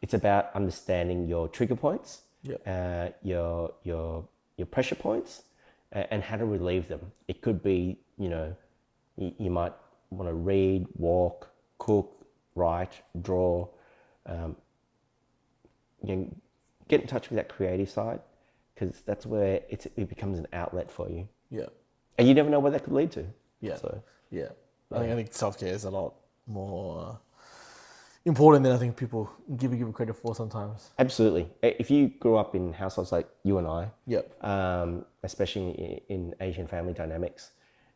It's about understanding your trigger points, your pressure points, and how to relieve them. It could be, you might want to read, walk, cook, write, draw. Get in touch with that creative side, because that's where it becomes an outlet for you. And you never know where that could lead to. I think self-care is a lot more important than I think people give credit for sometimes. Absolutely. If you grew up in households like you and I, especially in Asian family dynamics,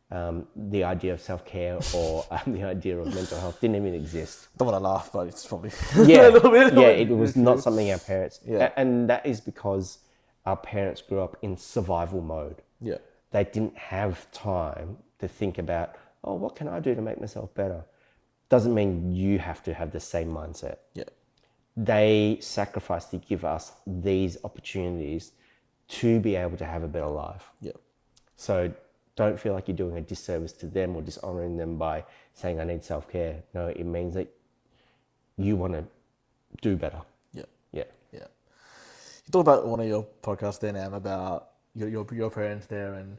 the idea of self-care or the idea of mental health didn't even exist. Don't want to laugh, but it's probably it was not something our parents, and that is because our parents grew up in survival mode. They didn't have time to think about, what can I do to make myself better? Doesn't mean you have to have the same mindset. They sacrificed to give us these opportunities to be able to have a better life. So don't feel like you're doing a disservice to them or dishonoring them by saying, I need self-care. No, it means that you want to do better. You talked about one of your podcasts there, Nam, about your parents there, and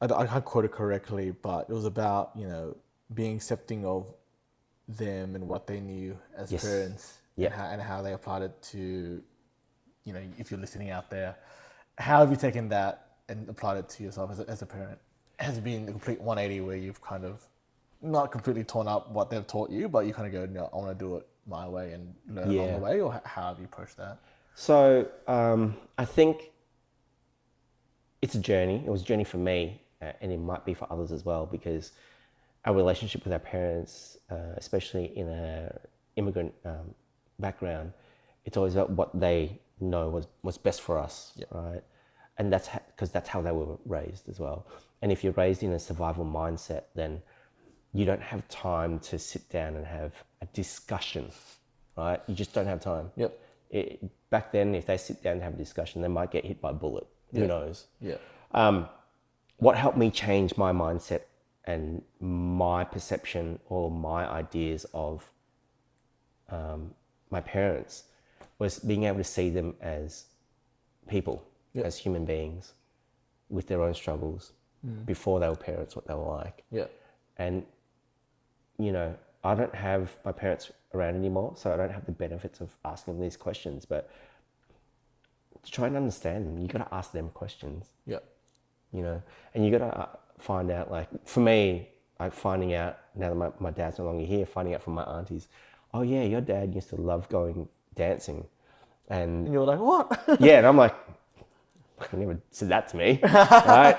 I can't quote it correctly, but it was about being accepting of them and what they knew as Yes. parents, Yeah. and how they applied it to, if you're listening out there, how have you taken that and applied it to yourself as a parent? Has it been a complete 180 where you've kind of not completely torn up what they've taught you, but you kind of go, no, I want to do it my way and learn along the way, or how have you approached that? So I think it's a journey. It was a journey for me, and it might be for others as well, because our relationship with our parents, especially in a immigrant background, it's always about what they know was best for us, right? And that's because that's how they were raised as well. And if you're raised in a survival mindset, then you don't have time to sit down and have a discussion, right? You just don't have time. Yep. Back then, if they sit down and have a discussion, they might get hit by a bullet. Who knows? Yeah. What helped me change my mindset and my perception or my ideas of my parents was being able to see them as people, as human beings with their own struggles before they were parents, what they were like. Yeah. And, I don't have my parents around anymore, so I don't have the benefits of asking them these questions, but to try and understand them, you got to ask them questions. Yeah. And you got to find out, like, for me, finding out, now that my dad's no longer here, finding out from my aunties, oh yeah, your dad used to love going dancing. And you're like, what? yeah, and I'm like, he never said that to me, right?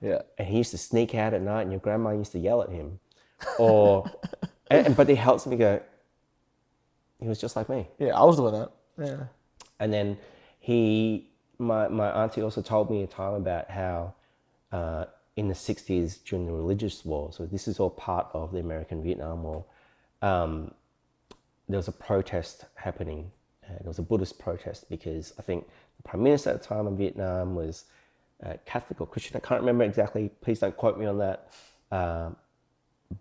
Yeah. And he used to sneak out at night and your grandma used to yell at him. But it helps me go, he was just like me. Yeah, I was doing that. Yeah. And then my auntie also told me a time about how in the 60s during the religious war, so this is all part of the American-Vietnam War, there was a protest happening. There was a Buddhist protest because I think the Prime Minister at the time in Vietnam was Catholic or Christian. I can't remember exactly. Please don't quote me on that.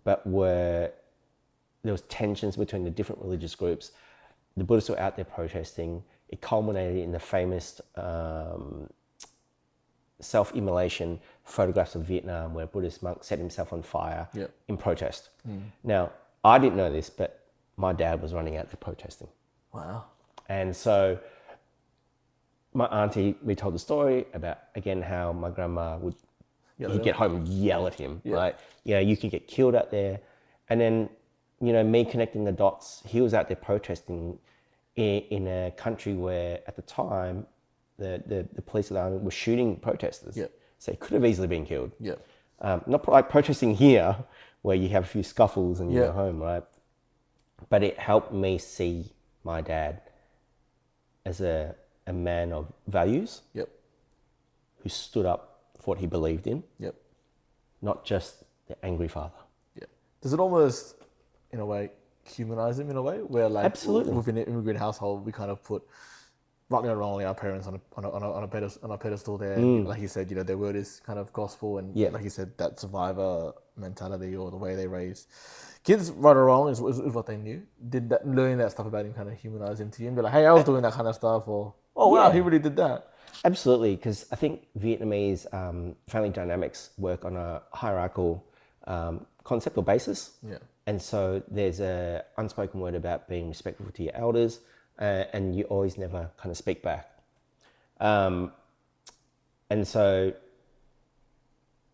But there was tensions between the different religious groups. The Buddhists were out there protesting. It culminated in the famous self-immolation photographs of Vietnam where a Buddhist monk set himself on fire in protest. Now, I didn't know this, but my dad was running out there protesting. Wow. And so my auntie, we told the story about, again, how my grandma would he'd get home and yell at him, right? You could get killed out there. And then, me connecting the dots, he was out there protesting in a country where at the time, the police and the army were shooting protesters. So he could have easily been killed. Not like protesting here, where you have a few scuffles and you go home, right? But it helped me see my dad as a man of values who stood up for what he believed in, not just the angry father. Does it almost, in a way, humanize him in a way? Where, like, absolutely, within an immigrant household, we kind of put, rightly or wrongly, our parents on a pedestal there. Like you said, their word is kind of gospel, and like you said, that survivor mentality or the way they raise kids, right or wrong, is what they knew. Did that, learning that stuff about him kind of humanize him to you and be like, hey, I was doing that kind of stuff, or wow, he really did that? Absolutely, because I think Vietnamese family dynamics work on a hierarchical concept or basis. And so there's a unspoken word about being respectful to your elders, and you always never kind of speak back. And so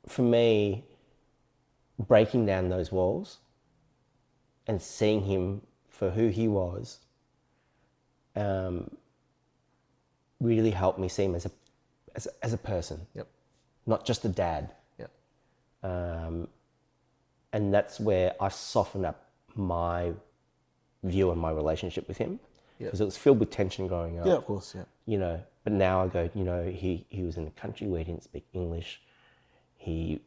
for me, breaking down those walls and seeing him for who he was really helped me see him as a person, not just a dad. And that's where I softened up my view and my relationship with him, because it was filled with tension growing up. Yeah, of course, But now I go, he was in a country where he didn't speak English. He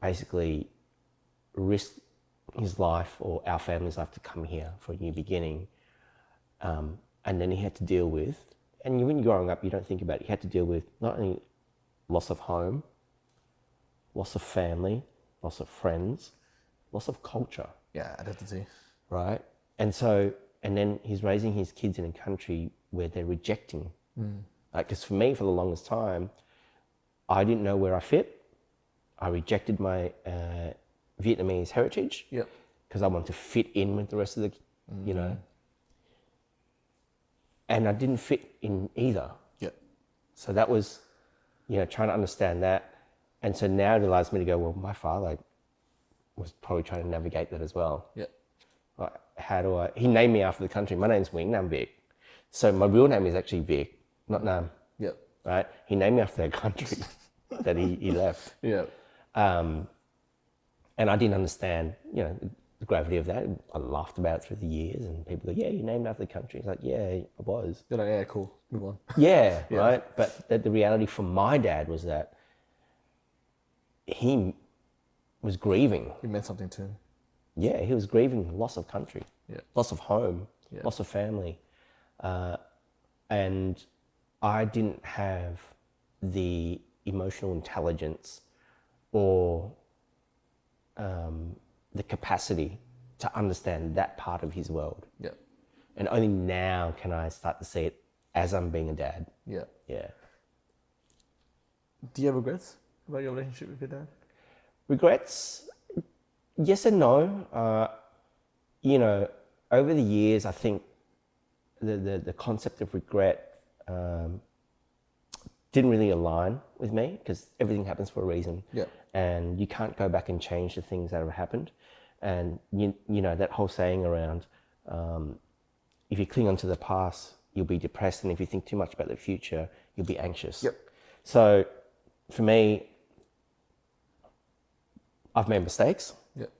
basically risked his life or our family's life to come here for a new beginning. And then he had to deal with, and when you're growing up, you don't think about it, he had to deal with not only loss of home, loss of family, loss of friends, loss of culture. Identity. Right? And so, and then he's raising his kids in a country where they're rejecting. Because for me, for the longest time, I didn't know where I fit. I rejected my Vietnamese heritage. because I wanted to fit in with the rest of the, you know. And I didn't fit in either. Yeah. So that was, you know, trying to understand that. And so now it allows me to go, well, my father was probably trying to navigate that as well. Yeah. Like, he named me after the country. My name's Nguyen, Nam Vic. So my real name is actually Vic, not Nam. Yeah. Right? He named me after that country that he left. Yeah. And I didn't understand, you know, the gravity of that. I laughed about it through the years, and people go, yeah, you named after the country. It's like, yeah, I was. You're like, yeah, cool, move on. Yeah, right? But the reality for my dad was that he was grieving. It meant something to him. Yeah, he was grieving loss of country, loss of home, loss of family. And I didn't have the emotional intelligence or the capacity to understand that part of his world. Yeah. And only now can I start to see it as I'm being a dad. Yeah. Yeah. Do you have regrets about your relationship with your dad? Regrets? Yes and no. You know, over the years, I think the concept of regret didn't really align with me, because everything happens for a reason. Yeah. And you can't go back and change the things that have happened. And you know, that whole saying around, if you cling on to the past, you'll be depressed. And if you think too much about the future, you'll be anxious. Yep. So for me, I've made mistakes. Yep.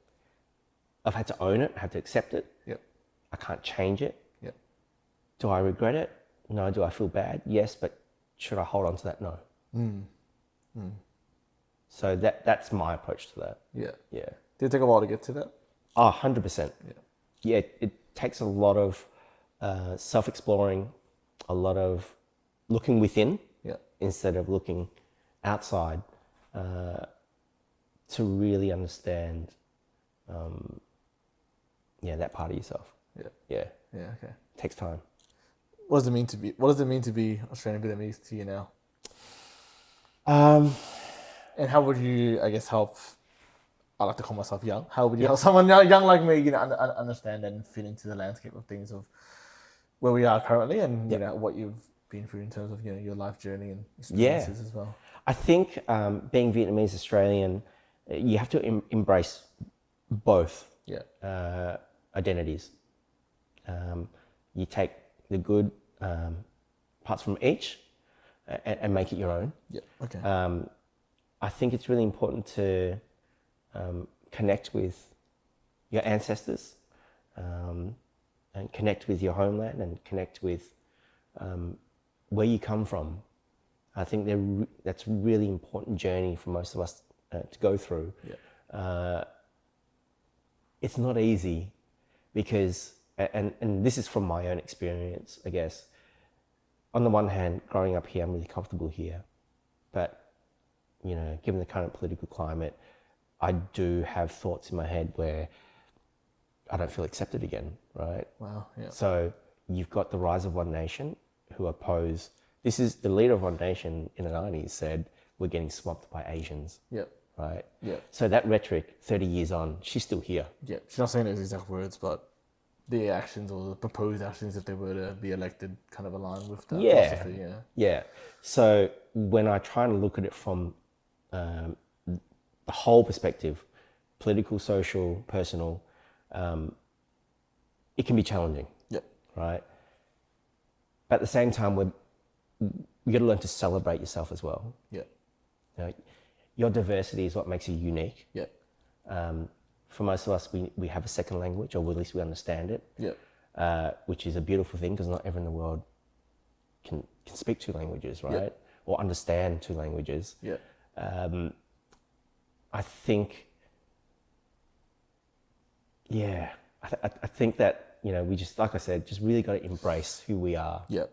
I've had to own it, had to accept it. Yep. I can't change it. Yep. Do I regret it? No. Do I feel bad? Yes, but should I hold on to that? No. So that's my approach to that. Yeah. Yeah. Did it take a while to get to that? Oh, 100%. Yeah. Yeah, it takes a lot of self-exploring, a lot of looking within instead of looking outside to really understand that part of yourself. Yeah. Yeah. Yeah, okay. It takes time. What does it mean to be Australian Vietnamese to you now? And how would you, I guess, help? I like to call myself young. How would you help someone young like me, you know, understand and fit into the landscape of things of where we are currently, and you know what you've been through in terms of, you know, your life journey and experiences as well? I think being Vietnamese Australian, you have to embrace both identities. You take the good parts from each and make it your own. Yeah. Okay. I think it's really important to connect with your ancestors and connect with your homeland and connect with where you come from. I think that's a really important journey for most of us to go through. Yeah. It's not easy because, and this is from my own experience, I guess. On the one hand, growing up here, I'm really comfortable here, but you know, given the current political climate, I do have thoughts in my head where I don't feel accepted again, right? Wow, yeah. So you've got the Rise of One Nation who oppose, this is the leader of One Nation in the 90s said, we're getting swamped by Asians. Yep. Right? Yeah. So that rhetoric, 30 years on, she's still here. Yeah. She's not saying those exact words, but the actions or the proposed actions, if they were to be elected, kind of align with that philosophy. Yeah. Yeah. So when I try and look at it from the whole perspective, political, social, personal, it can be challenging. Yep. Right? But at the same time, we got to learn to celebrate yourself as well. Yeah. You know, your diversity is what makes you unique. Yeah. For most of us, we have a second language, or at least we understand it. Yeah. Which is a beautiful thing, because not everyone in the world can speak two languages, right? Yep. Or understand two languages. Yeah. I think, I think that, you know, we just, like I said, just really got to embrace who we are. Yeah.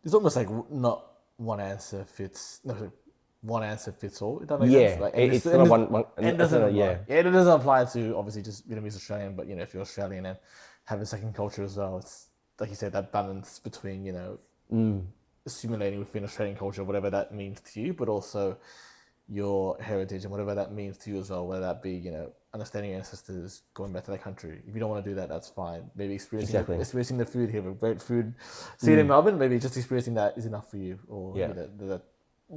It's almost like not one answer fits all. If that makes sense. Like, it's not one. It doesn't apply. It doesn't apply to obviously just Vietnamese Australian, but you know, if you're Australian and have a second culture as well, it's like you said, that balance between, you know, assimilating within Australian culture, whatever that means to you, but also your heritage and whatever that means to you as well, whether that be, you know, understanding your ancestors, going back to that country. If you don't want to do that, that's fine. Maybe experiencing the food here, with great food scene in Melbourne. Maybe just experiencing that is enough for you. Or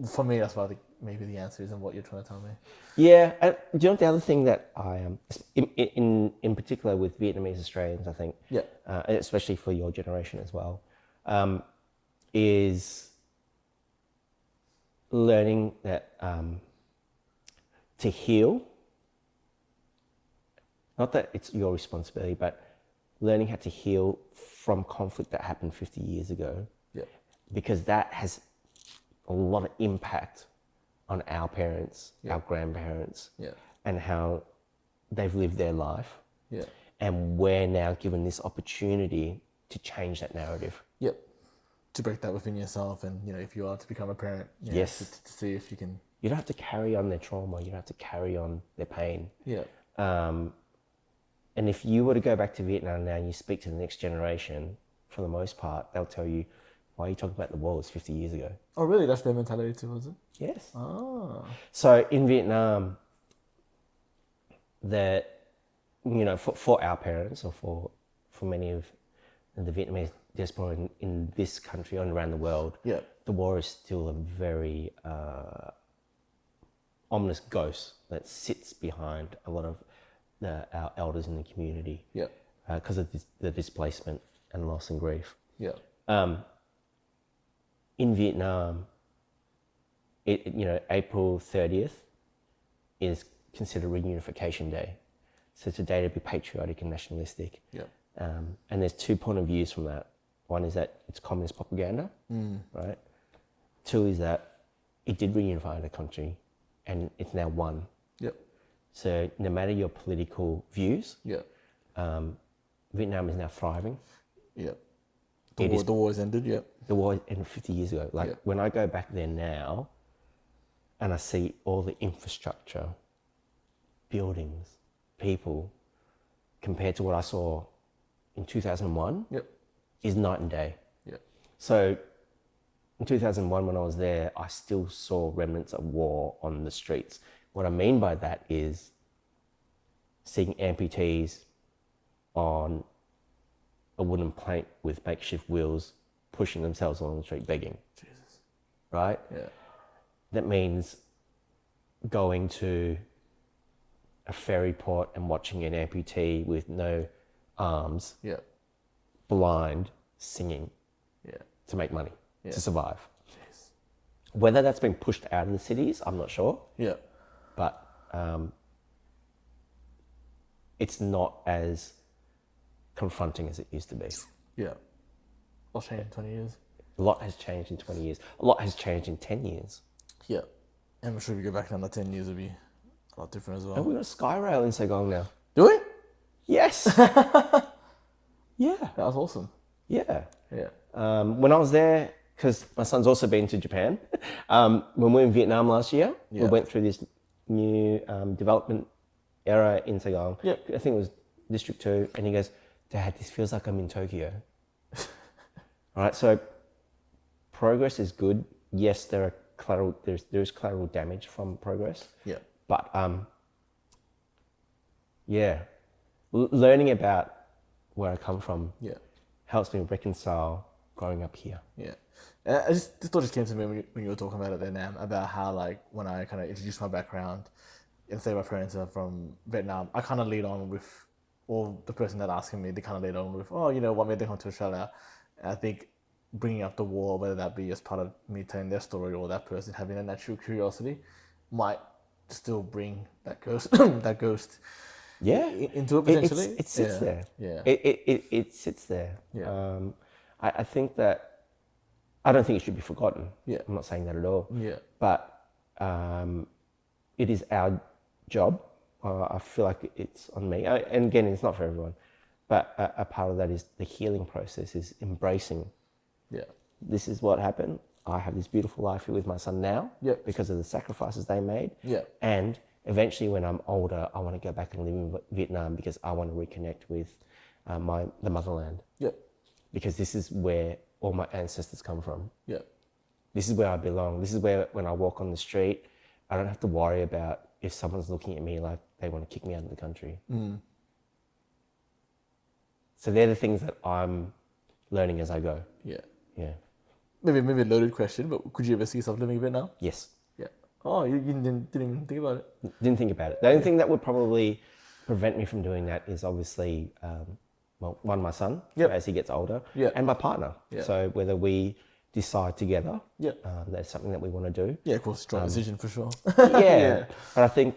for me, that's what I think maybe the answer is, and what you're trying to tell me. Yeah, and do you know the other thing that I in particular with Vietnamese Australians, I think, especially for your generation as well, is learning that to heal. Not that it's your responsibility, but learning how to heal from conflict that happened 50 years ago. Yeah. Because that has a lot of impact on our parents, our grandparents, and how they've lived their life. Yeah. And we're now given this opportunity to change that narrative. Yep. To break that within yourself, and if you are to become a parent, to see if you can. You don't have to carry on their trauma. You don't have to carry on their pain. Yeah. And if you were to go back to Vietnam now and you speak to the next generation, for the most part, they'll tell you, why are you talking about the war? It was 50 years ago. Oh, really? That's their mentality too, was it? Yes. Oh. So in Vietnam, for our parents, or for many of the Vietnamese diaspora in this country and around the world, the war is still a very ominous ghost that sits behind a lot of our elders in the community, because of the displacement and loss and grief. In Vietnam, April 30th is considered Reunification Day, so it's a day to be patriotic and nationalistic. And there's 2 point of views from that. One is that it's communist propaganda, right? 2 is that it did reunify the country, and it's now one. So no matter your political views, Vietnam is now thriving. The war has ended, The war ended 50 years ago. When I go back there now and I see all the infrastructure, buildings, people, compared to what I saw in 2001, is night and day. So in 2001, when I was there, I still saw remnants of war on the streets. What I mean by that is seeing amputees on a wooden plank with makeshift wheels pushing themselves along the street begging. Jesus. Right? That means going to a ferry port and watching an amputee with no arms, blind, singing to make money, to survive. Jeez. Whether that's been pushed out of the cities, I'm not sure. But it's not as confronting as it used to be. What's changed in 20 years? A lot has changed in 20 years. A lot has changed in 10 years. And I'm sure if you go back another 10 years, it'll be a lot different as well. And we've got a sky rail in Saigon now. Do we? Yes. That was awesome. When I was there, because my son's also been to Japan, when we were in Vietnam last year, we went through this new development era in Saigon. I think it was District 2, and he goes, Dad, this feels like I'm in Tokyo. All right, so progress is good. Yes, there's collateral damage from progress. But learning about where I come from helps me reconcile growing up here. This thought just came to me when you were talking about it there, Nam, about how when I kind of introduced my background and say my parents are from Vietnam, I kind of lead on with, or the person that asking me, they kind of lead on with, what made them come to Australia? And I think bringing up the war, whether that be as part of me telling their story or that person having a natural curiosity, might still bring that ghost, into it potentially. It sits there. It sits there. I think that, I don't think it should be forgotten. I'm not saying that at all. But it is our job. I feel like it's on me. And again, it's not for everyone. But a part of that is the healing process, is embracing. This is what happened. I have this beautiful life here with my son now because of the sacrifices they made. And eventually when I'm older, I want to go back and live in Vietnam because I want to reconnect with the motherland. Because this is where all my ancestors come from. This is where I belong. This is where when I walk on the street, I don't have to worry about if someone's looking at me like they want to kick me out of the country. Mm. So they're the things that I'm learning as I go. Yeah. Yeah. Maybe a loaded question, but could you ever see yourself living a Vietnam? Yes. Yeah. Oh, you didn't even think about it? Didn't think about it. The only thing that would probably prevent me from doing that is obviously, well, one, my son, as he gets older, and my partner. Yeah. So whether we decide together, Yeah. that's something that we want to do. Yeah, of course, strong decision for sure. Yeah. But I think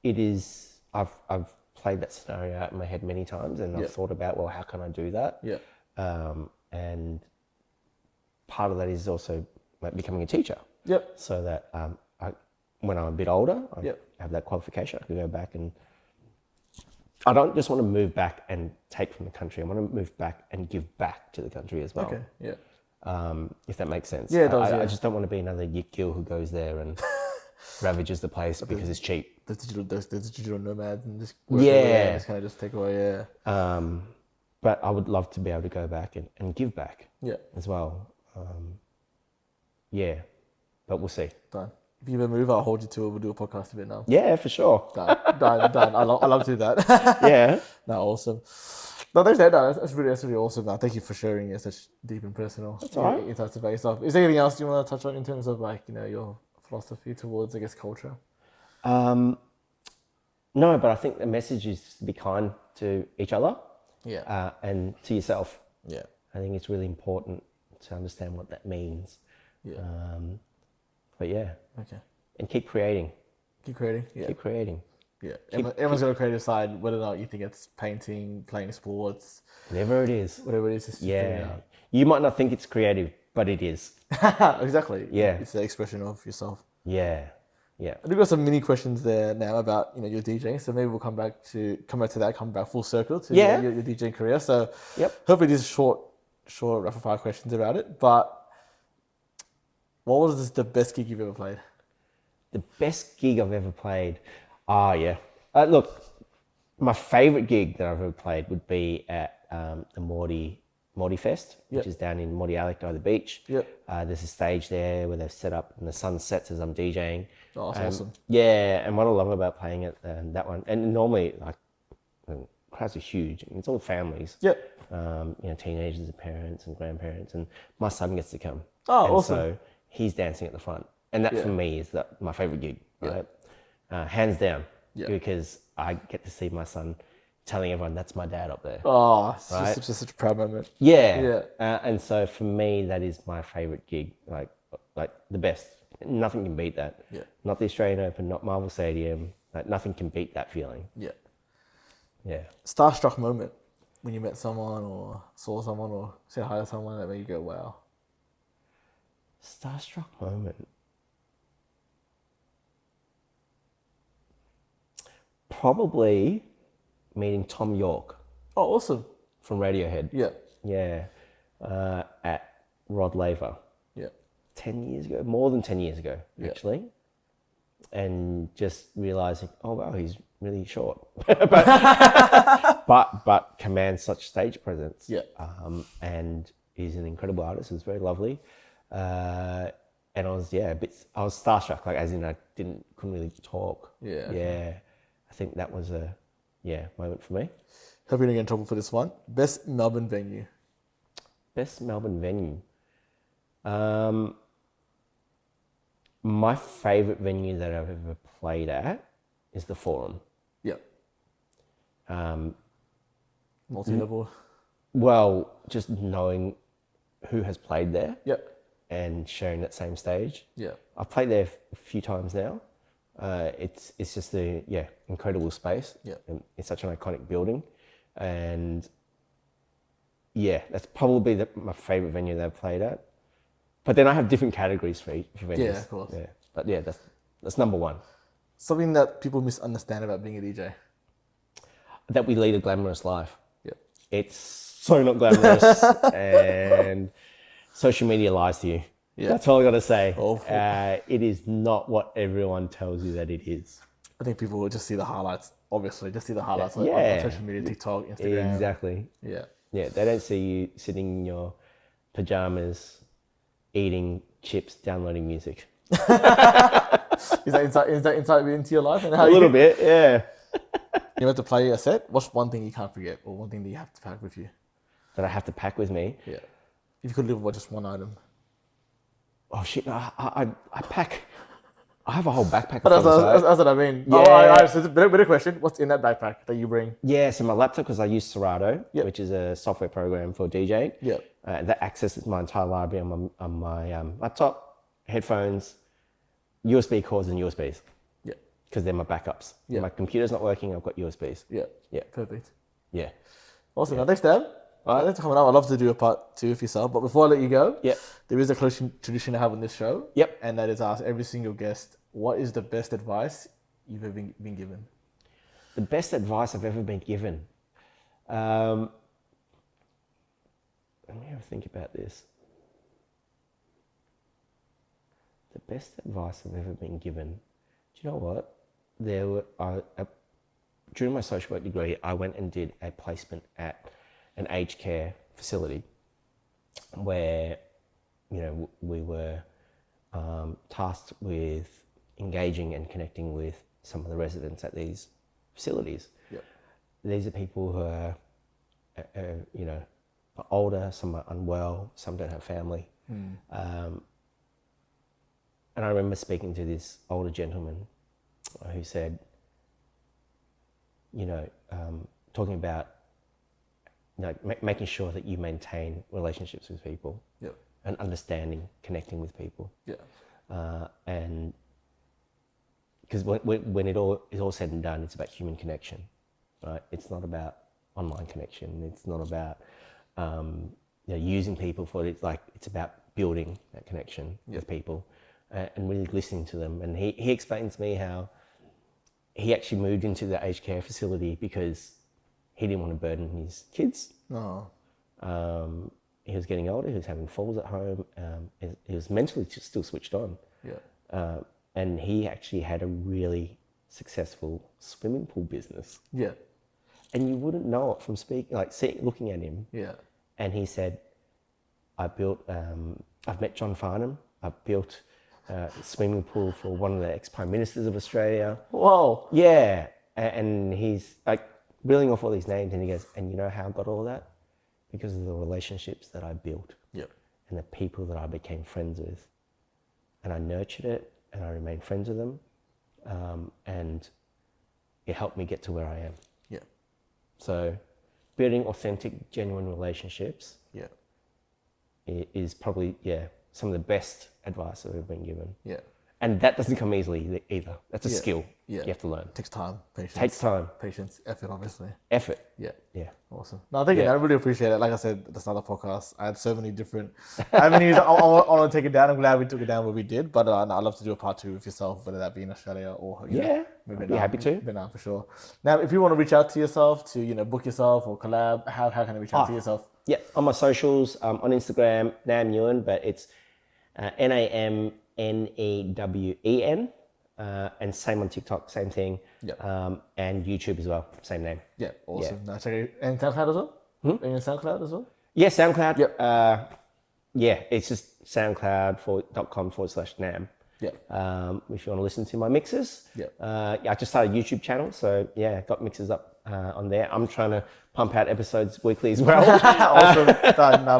it is, I've played that scenario out in my head many times, and I've thought about, well, how can I do that? Yeah. And part of that is also like becoming a teacher. Yep. So that when I'm a bit older, I have that qualification. I can go back, and I don't just want to move back and take from the country. I want to move back and give back to the country as well. Okay. Yeah. If that makes sense. Yeah, it does. I just don't want to be another Yik Gil who goes there and ravages the place because it's cheap. Those digital nomads and just work everywhere and just kind of just take away. Yeah. But I would love to be able to go back and give back. Yeah. As well. Yeah. But we'll see. Done. If you ever move, I'll hold you to it. We'll do a podcast in Vietnam. Yeah, for sure. Done. I love to do that. Yeah. No, awesome. No, that's really awesome. Man. Thank you for sharing such deep and personal insights about yourself. Is there anything else you want to touch on in terms of like, your philosophy towards, I guess, culture? No, but I think the message is to be kind to each other. Yeah. And to yourself. Yeah. I think it's really important to understand what that means. Yeah. But yeah. Okay. And keep creating. Keep creating. Yeah. Keep creating. Yeah. Everyone's got a creative side, whether or not you think it's painting, playing sports. Whatever it is. Whatever it is. Just You might not think it's creative, but it is. Exactly. Yeah. It's the expression of yourself. Yeah. Yeah. I've got some mini questions there now about, your DJing. So maybe we'll come back full circle to your DJing career. So hopefully these are short rapid fire questions about it. But what was the best gig you've ever played? The best gig I've ever played. Look, my favorite gig that I've ever played would be at the Morty Fest, which is down in Morty Alec by the beach. Yep. There's a stage there where they've set up and the sun sets as I'm DJing. Oh, that's awesome. Yeah, and what I love about playing it, that one, and normally like the crowds are huge. It's all families. Yep. Teenagers and parents and grandparents, and my son gets to come. Oh, and awesome. So he's dancing at the front, and that for me is my favorite gig, right? Hands down, because I get to see my son telling everyone that's my dad up there. Oh, it's just such a proud moment. Yeah. And so for me, that is my favorite gig, like the best. Nothing can beat that. Yeah. Not the Australian Open, not Marvel Stadium. Like nothing can beat that feeling. Yeah. Yeah. Starstruck moment when you met someone or saw someone or said hi to someone that made you go, wow. Starstruck moment. Probably meeting Tom York. Oh, awesome. From Radiohead. Yeah. Yeah. At Rod Laver. Yeah. 10 years ago, more than 10 years ago, actually. And just realizing, oh, wow, he's really short. but commands such stage presence. Yeah. And he's an incredible artist. It was very lovely. And I was starstruck, like as in I couldn't really talk. Yeah. Yeah. I think that was a moment for me. Hope you don't get in trouble for this one. Best Melbourne venue. Best Melbourne venue. My favourite venue that I've ever played at is the Forum. Yeah. Multi-level. Well, just knowing who has played there. Yep. And sharing that same stage. Yeah. I've played there a few times now. It's just incredible space. Yeah. And it's such an iconic building. And that's probably my favourite venue that I've played at. But then I have different categories for venues. Yeah, of course. Yeah. But that's number one. Something that people misunderstand about being a DJ. That we lead a glamorous life. Yeah. It's so not glamorous. And social media lies to you. Yeah. That's all I got to say. It is not what everyone tells you that it is. I think people will just see the highlights, obviously. Just see the highlights on social media, TikTok, Instagram. Exactly. Yeah. Yeah, they don't see you sitting in your pajamas, eating chips, downloading music. Is that insight into your life and how A little bit, yeah. You have to play a set. What's one thing you can't forget, or one thing that you have to pack with you? That I have to pack with me. Yeah. If you could live with just one item. Oh shit! I pack. I have a whole backpack. But that's what I mean. Yeah. Oh, so it's a better question. What's in that backpack that you bring? Yeah, so my laptop, because I use Serato, Yep. which is a software program for DJing. Yeah. That accesses my entire library on my laptop, headphones, USB cords, and USBs. Yeah. Because they're my backups. Yeah. When my computer's not working, I've got USBs. Yeah. Yeah. Perfect. Yeah. Awesome. Now, thanks, Dan. Thanks for coming up. I'd love to do a part 2 with yourself. But before I let you go, there is a close tradition I have on this show. Yep. And that is ask every single guest, what is the best advice you've ever been given? The best advice I've ever been given. Let me have a think about this. The best advice I've ever been given. Do you know what? During my social work degree, I went and did a placement at an aged care facility where, we were tasked with engaging and connecting with some of the residents at these facilities. Yep. These are people who are, are older, some are unwell, some don't have family. And I remember speaking to this older gentleman who said, talking about making sure that you maintain relationships with people, and understanding, connecting with people. And because when it all is all said and done, it's about human connection, right? It's not about online connection. It's not about using people for it. It's about building that connection with people and really listening to them. And he explained to me how he actually moved into the aged care facility because he didn't want to burden his kids. He was getting older. He was having falls at home. He was mentally still switched on. And he actually had a really successable swimming pool business. And you wouldn't know it from looking at him. And he said, I've met John Farnham. I've built a swimming pool for one of the ex-prime ministers of Australia. Whoa. Yeah. And he's reeling off all these names, and he goes, and you know how I got all that? Because of the relationships that I built. And the people that I became friends with. And I nurtured it, and I remained friends with them. And it helped me get to where I am. So building authentic, genuine relationships is probably, some of the best advice I've ever been given. And that doesn't come easily either. That's a skill you have to learn. Takes time, patience. Takes time. Patience, effort, obviously. Effort. Yeah. Awesome. No, thank you. I really appreciate it. Like I said, that's not a podcast. I had so many different avenues. I want to take it down. I'm glad we took it down where we did. But I'd love to do a part 2 with yourself, whether that be in Australia or I'd be happy to. Vietnam for sure. Now, if you want to reach out to yourself to book yourself or collab, how can I reach out to yourself? Yeah, on my socials, on Instagram, Nam Nguyen, but it's NAMNEWEN, and same on TikTok, same thing. And YouTube as well, same name. Awesome. Now check it. And SoundCloud as well? Are you on SoundCloud as well? Yeah, SoundCloud. It's just soundcloud.com/Nam. If you want to listen to my mixes. I just started a YouTube channel, so got mixes up on there. I'm trying to pump out episodes weekly as well. Awesome.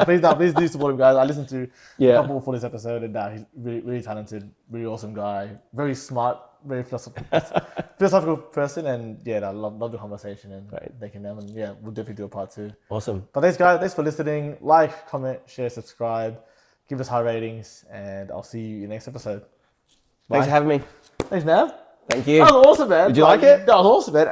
Please do support him, guys. I listened to a couple for this episode, and he's really, really talented, really awesome guy, very smart, very philosophical person, and I love the conversation and thanking them, and we'll definitely do a part 2. Awesome. But thanks, guys. Thanks for listening. Like, comment, share, subscribe, give us high ratings, and I'll see you in the next episode. Thanks for having me. Thanks, Nav. Thank you. That was awesome, man. Did you like it? That was awesome, man.